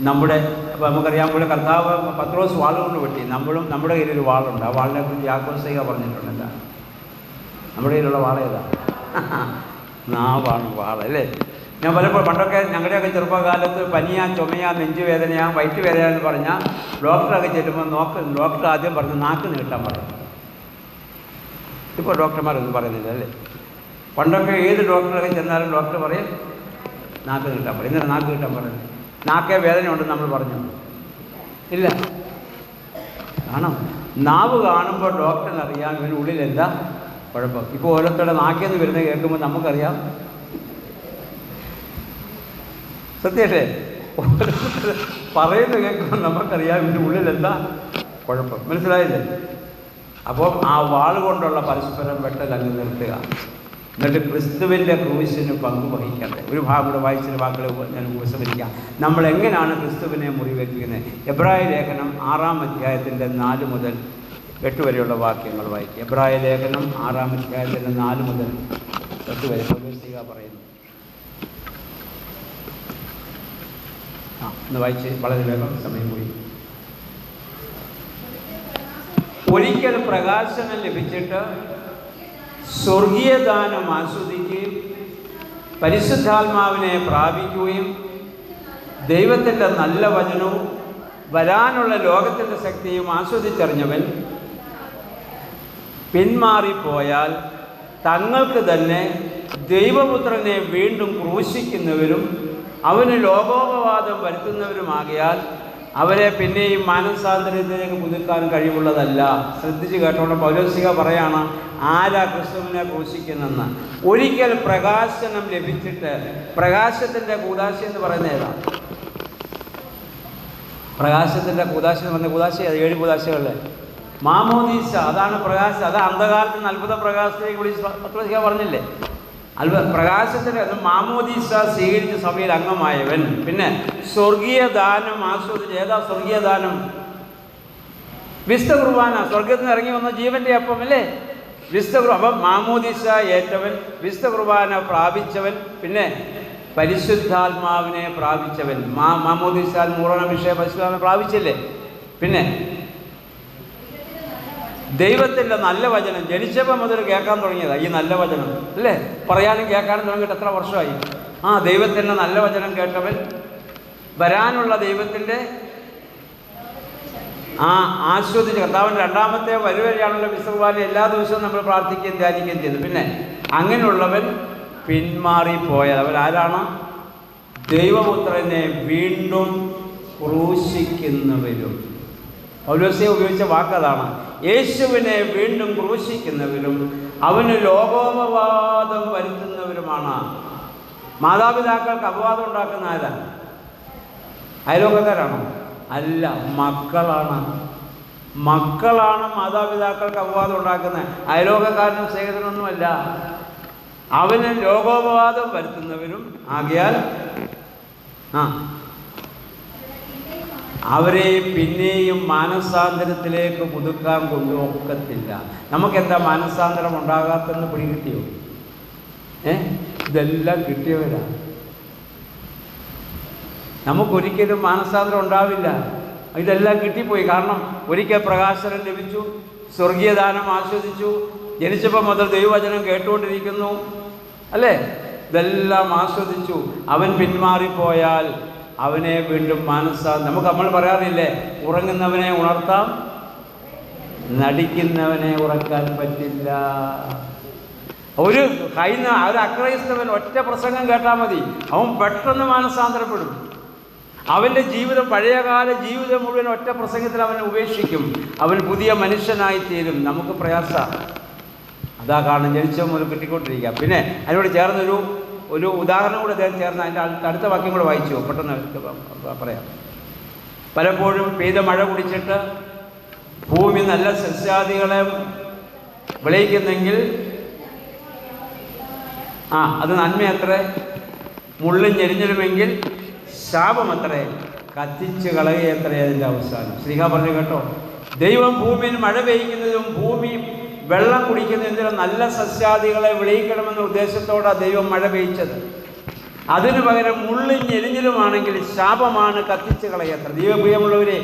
അപ്പോൾ നമുക്കറിയാൻ പോലെ കർത്താവ് പത്രോസ് വാളുകൊണ്ട് വെട്ടി. നമ്മുടെ കയ്യിലൊരു വാളുണ്ട്. ആ വാളിനെ കുറിച്ച് യാക്കോബ് പറഞ്ഞിട്ടുണ്ടല്ല. നമ്മുടെ കയ്യിലുള്ള വാളേതാ? നാവാണ് വാളല്ലേ. ഞാൻ പലപ്പോഴും പണ്ടൊക്കെ ഞങ്ങളുടെയൊക്കെ ചെറുപ്പകാലത്ത് പനിയാ, ചുമയാ, നെഞ്ചുവേദനയാ, വയറ്റുവേദന എന്ന് പറഞ്ഞാൽ ഡോക്ടറൊക്കെ ചെല്ലുമ്പോൾ ഡോക്ടർ ആദ്യം പറഞ്ഞ് നാക്ക് നീട്ടാൻ പറയും. ഇപ്പോൾ ഡോക്ടർമാരൊന്നും പറയുന്നില്ല അല്ലേ? പണ്ടൊക്കെ ഏത് ഡോക്ടറൊക്കെ ചെന്നാലും ഡോക്ടർ പറയും നാക്ക് നീട്ടാൻ പറയും. ഇന്നലെ നാക്ക് നീട്ടാൻ പറയുന്നത് നാക്കേ വേദന ഉണ്ടെന്ന് നമ്മൾ പറഞ്ഞു ഇല്ല. കാരണം നാവ് കാണുമ്പോൾ ഡോക്ടറിനറിയാം ഇവനുള്ളിൽ എന്താ കുഴപ്പം. ഇപ്പോൾ ഓരോരുത്തരുടെ നാക്കിൽ വരുന്നത് കേൾക്കുമ്പോൾ നമുക്കറിയാം. സത്യല്ലേ? പറയുന്നത് കേൾക്കുമ്പോൾ നമുക്കറിയാം ഇതിൻ്റെ ഉള്ളിൽ എന്താ കുഴപ്പം. മനസ്സിലായില്ലേ? അപ്പോൾ ആ വാൾ കൊണ്ടുള്ള പരസ്പരം വെട്ടലങ്ങ് നിർത്തുക. എന്നിട്ട് ക്രിസ്തുവിൻ്റെ ക്രൂശിന് പങ്കുവഹിക്കേണ്ടത്. ഒരു ഭാഗം കൂടെ വായിച്ചിട്ട് വാക്കുകൾ ഞാൻ ഉപസംഹരിക്കാം. നമ്മൾ എങ്ങനെയാണ് ക്രിസ്തുവിനെ മുറിവേൽപ്പിക്കുന്നത്? എബ്രായ ലേഖനം 6-ാം അധ്യായത്തിൻ്റെ 4 മുതൽ 8 വരെയുള്ള വാക്യങ്ങൾ വായിക്കുക. എബ്രായ ലേഖനം 6-ാം അധ്യായത്തിൻ്റെ 4 മുതൽ 8 വരെ പൗലോസ് പറയുന്നു. ഒന്ന് വായിച്ച് വളരെ വേഗം, സമയം പോയി. ഒരിക്കൽ പ്രകാശനം ലഭിച്ചിട്ട് സ്വർഗീയദാനം ആസ്വദിക്കുകയും പരിശുദ്ധാത്മാവിനെ പ്രാപിക്കുകയും ദൈവത്തിൻ്റെ നല്ല വചനവും വരാനുള്ള ലോകത്തിൻ്റെ ശക്തിയും ആസ്വദിച്ചറിഞ്ഞവൻ പിന്മാറിപ്പോയാൽ തങ്ങൾക്ക് തന്നെ ദൈവപുത്രനെ വീണ്ടും ക്രൂശിക്കുന്നവരും അവന് ലോകോപവാദം വരുത്തുന്നവരുമാകിയാൽ അവരെ പിന്നെയും മാനസാന്തരത്തിലേക്ക് പുതുക്കാൻ കഴിവുള്ളതല്ല. ശ്രദ്ധിച്ച് കേട്ടോണ്ട് പൗലോസിക പറയാണ്, ആരാ ക്രിസ്തുവിനെ ക്രൂശിക്കുന്നെന്ന്. ഒരിക്കൽ പ്രകാശനം ലഭിച്ചിട്ട്, പ്രകാശത്തിൻ്റെ കൂദാശ എന്ന് പറയുന്നത് ഏതാണ്? പ്രകാശത്തിൻ്റെ കൂദാശ എന്ന് പറഞ്ഞ കൂദാശ 7 കൂദാശകളിലെ മാമോദീസ, അതാണ് പ്രകാശം. അത് അന്ധകാലത്തിന് അത്ഭുത പ്രകാശത്തിലേക്ക് വിളിച്ച് പത്രോസിക പറഞ്ഞില്ലേ? പ്രകാശത്തിൻ്റെ മാമോദീസ സ്വീകരിച്ച സഭയിൽ അംഗമായവൻ പിന്നെ സ്വർഗീയ ദാനം ആസ്വദിച്ച്. ഏതാ സ്വർഗീയ ദാനം? വിശുദ്ധ കുർബാന. സ്വർഗത്തിൽ നിന്ന് ഇറങ്ങി വന്ന ജീവൻ്റെ അപ്പം അല്ലേ വിശുദ്ധ കുർബാന. അപ്പം മാമോദീസ ഏറ്റവൻ, വിശുദ്ധ കുർബാന പ്രാപിച്ചവൻ, പിന്നെ പരിശുദ്ധാത്മാവിനെ പ്രാപിച്ചവൻ. മാമോദീസ മൂറണഭിഷേക പരിശുദ്ധാത്മാവിനെ പ്രാപിച്ചില്ലേ? പിന്നെ ദൈവത്തിൻ്റെ നല്ല വചനം ജനിച്ചപ്പോൾ മുതൽ കേൾക്കാൻ തുടങ്ങിയതാണ് ഈ നല്ല വചനം അല്ലേ? പറയാനും കേൾക്കാനും തുടങ്ങിയിട്ട് എത്ര വർഷമായി? ദൈവത്തിൻ്റെ നല്ല വചനം കേട്ടവൻ വരാനുള്ള ദൈവത്തിൻ്റെ ആസ്വദിച്ച് കർത്താവിൻ്റെ 2ാമത്തെ വരെയാണല്ലോ വിശ്വകുർബാന എല്ലാ ദിവസവും നമ്മൾ പ്രാർത്ഥിക്കുകയും ധ്യാനിക്കുകയും ചെയ്തു. പിന്നെ അങ്ങനെയുള്ളവൻ പിന്മാറിപ്പോയാൽ അവരാരാണ്? ദൈവപുത്രനെ വീണ്ടും ക്രൂശിക്കുന്നവരും. പൗലോസേ ഉപയോഗിച്ച വാക്കതാണ്. യേശുവിനെ വീണ്ടും ക്രൂശിക്കുന്നവരും അവന് ലോകോപവാദം വരുത്തുന്നവരുമാണ്. മാതാപിതാക്കൾക്ക് അപവാദം ഉണ്ടാക്കുന്ന ആരാണ്? അയലോകക്കാരാണോ? അല്ല, മക്കളാണ്. മക്കളാണ് മാതാപിതാക്കൾക്ക് അപവാദം ഉണ്ടാക്കുന്നത്. അയലോകക്കാരനും സ്നേഹിതനൊന്നുമല്ല. അവന് ലോകോപവാദം വരുത്തുന്നവരും ആകയാൽ അവരെ പിന്നെയും മാനസാന്തരത്തിലേക്ക് പുതുക്കാൻ കൊണ്ടുപോക്കത്തില്ല. നമുക്കെന്താ മാനസാന്തരം ഉണ്ടാകാത്തെന്ന് പിടി കിട്ടിയോ? ഇതെല്ലാം കിട്ടിയവരാണ്. നമുക്കൊരിക്കലും മാനസാന്തരം ഉണ്ടാവില്ല. ഇതെല്ലാം കിട്ടിപ്പോയി. കാരണം ഒരിക്കൽ പ്രകാശനം ലഭിച്ചു, സ്വർഗീയദാനം ആസ്വദിച്ചു, ജനിച്ചപ്പോൾ മുതൽ ദൈവവചനം കേട്ടുകൊണ്ടിരിക്കുന്നു, അല്ലേ? ഇതെല്ലാം ആസ്വദിച്ചു. അവൻ പിന്മാറിപ്പോയാൽ അവനെ വീണ്ടും നമ്മൾ പറയാറില്ലേ, ഉറങ്ങുന്നവനെ ഉണർത്താം, നടിക്കുന്നവനെ ഉറക്കാൻ പറ്റില്ല. ഒരു അക്രൈസ്തവൻ ഒറ്റ പ്രസംഗം കേട്ടാൽ മതി, അവൻ പെട്ടെന്ന് മാനസാന്തരപ്പെടും. അവൻ്റെ ജീവിതം, പഴയകാല ജീവിതം മുഴുവൻ ഒറ്റ പ്രസംഗത്തിൽ അവനെ ഉപേക്ഷിക്കും. അവൻ പുതിയ മനുഷ്യനായിത്തീരും. നമുക്ക് പ്രയാസം അതാ. കാരണം ജനിച്ച മുതൽ കിട്ടിക്കൊണ്ടിരിക്കുക. പിന്നെ അതിനോട് ചേർന്നൊരു ഉദാഹരണം കൂടെ അദ്ദേഹം ചേർന്ന് അതിൻ്റെ അടുത്ത വാക്യം കൂടെ വായിച്ചു, പെട്ടെന്ന് പറയാം. പലപ്പോഴും പെയ്ത മഴ കുടിച്ചിട്ട് ഭൂമി നല്ല സസ്യാദികളെ വിളയിക്കുന്നെങ്കിൽ അത് നന്മയത്രേ. മുള്ളും ഞെരിഞ്ഞിടുമെങ്കിൽ ശാപമത്രേ. കത്തിച്ച് കളയത്രേ അതിൻ്റെ അവസാനം. ശ്രീഹ പറഞ്ഞു കേട്ടോ, ദൈവം ഭൂമിയിൽ മഴ പെയ്യ്ക്കുന്നതും ഭൂമി വെള്ളം കുടിക്കുന്നതിനും നല്ല സസ്യാദികളെ വിളയിക്കണമെന്ന ഉദ്ദേശത്തോടാണ് ദൈവം മഴ പെയ്ച്ചത്. അതിനു പകരം മുള്ളും ഞെരിഞ്ഞിലുമാണെങ്കിൽ ശാപമാണ്, കത്തിച്ച് കളയത്ര. ദൈവപ്രിയമുള്ളവരെ,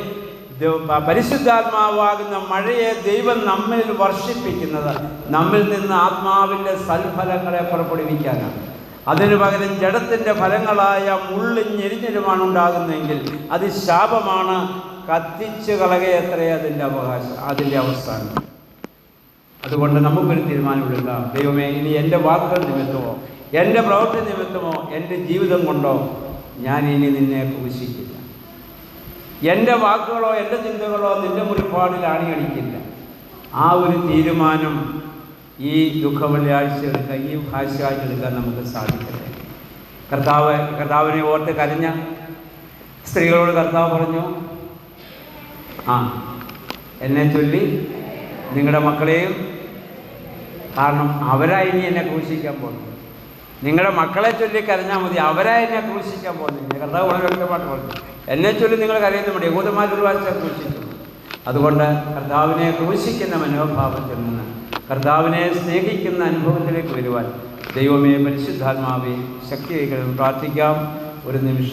പരിശുദ്ധാത്മാവാകുന്ന മഴയെ ദൈവം നമ്മിൽ വർഷിപ്പിക്കുന്നത് നമ്മിൽ നിന്ന് ആത്മാവിൻ്റെ സൽഫലങ്ങളെ പുറപ്പെടുവിക്കാനാണ്. അതിനു പകരം ജഡത്തിൻ്റെ ഫലങ്ങളായ മുള്ളും ഞെരിഞ്ഞിലുമാണ് ഉണ്ടാകുന്നതെങ്കിൽ അത് ശാപമാണ്, കത്തിച്ച് കളയത്രേ അതിൻ്റെ അവസാനം. അതുകൊണ്ട് നമുക്കൊരു തീരുമാനമെടുക്കാം. ദൈവമേ, ഇനി എൻ്റെ വാക്കുകൾ നിമിത്തമോ എൻ്റെ പ്രവൃത്തി നിമിത്തമോ എൻ്റെ ജീവിതം കൊണ്ടോ ഞാൻ ഇനി നിന്നെ ക്രൂശിക്കില്ല. എൻ്റെ വാക്കുകളോ എൻ്റെ ചിന്തകളോ നിൻ്റെ മുറിപ്പാടിൽ അണിയടിക്കില്ല. ആ ഒരു തീരുമാനം ഈ ദുഃഖവെള്ളിയാഴ്ച എടുക്കാൻ, ഈ ഭാഷയാഴ്ച എടുക്കാൻ നമുക്ക് സാധിക്കട്ടെ. കർത്താവിനെ ഓർത്ത് കരഞ്ഞ സ്ത്രീകളോട് കർത്താവ് പറഞ്ഞു, എന്നെ ചൊല്ലി നിങ്ങളുടെ മക്കളെയും, കാരണം അവരായി ഇനി എന്നെ ക്രൂശിക്കാൻ പോകുന്നു. നിങ്ങളുടെ മക്കളെ ചൊല്ലി കരഞ്ഞാൽ മതി, അവരായി എന്നെ ക്രൂശിക്കാൻ പോകുന്നില്ല. കർത്താവ് വളരെ വ്യക്തമായിട്ട് പറഞ്ഞു, എന്നെ ചൊല്ലി നിങ്ങൾ കരയുന്ന മതി. യഹൂദന്മാരൊരു വാഴ്ച ക്രൂശിച്ചു. അതുകൊണ്ട് കർത്താവിനെ ക്രൂശിക്കുന്ന മനോഭാവത്തിൽ നിന്ന് കർത്താവിനെ സ്നേഹിക്കുന്ന അനുഭവത്തിലേക്ക് വരുവാൻ ദൈവമേ, പരിശുദ്ധാത്മാവേ, ശക്തിയായി പ്രാർത്ഥിക്കാം. ഒരു നിമിഷം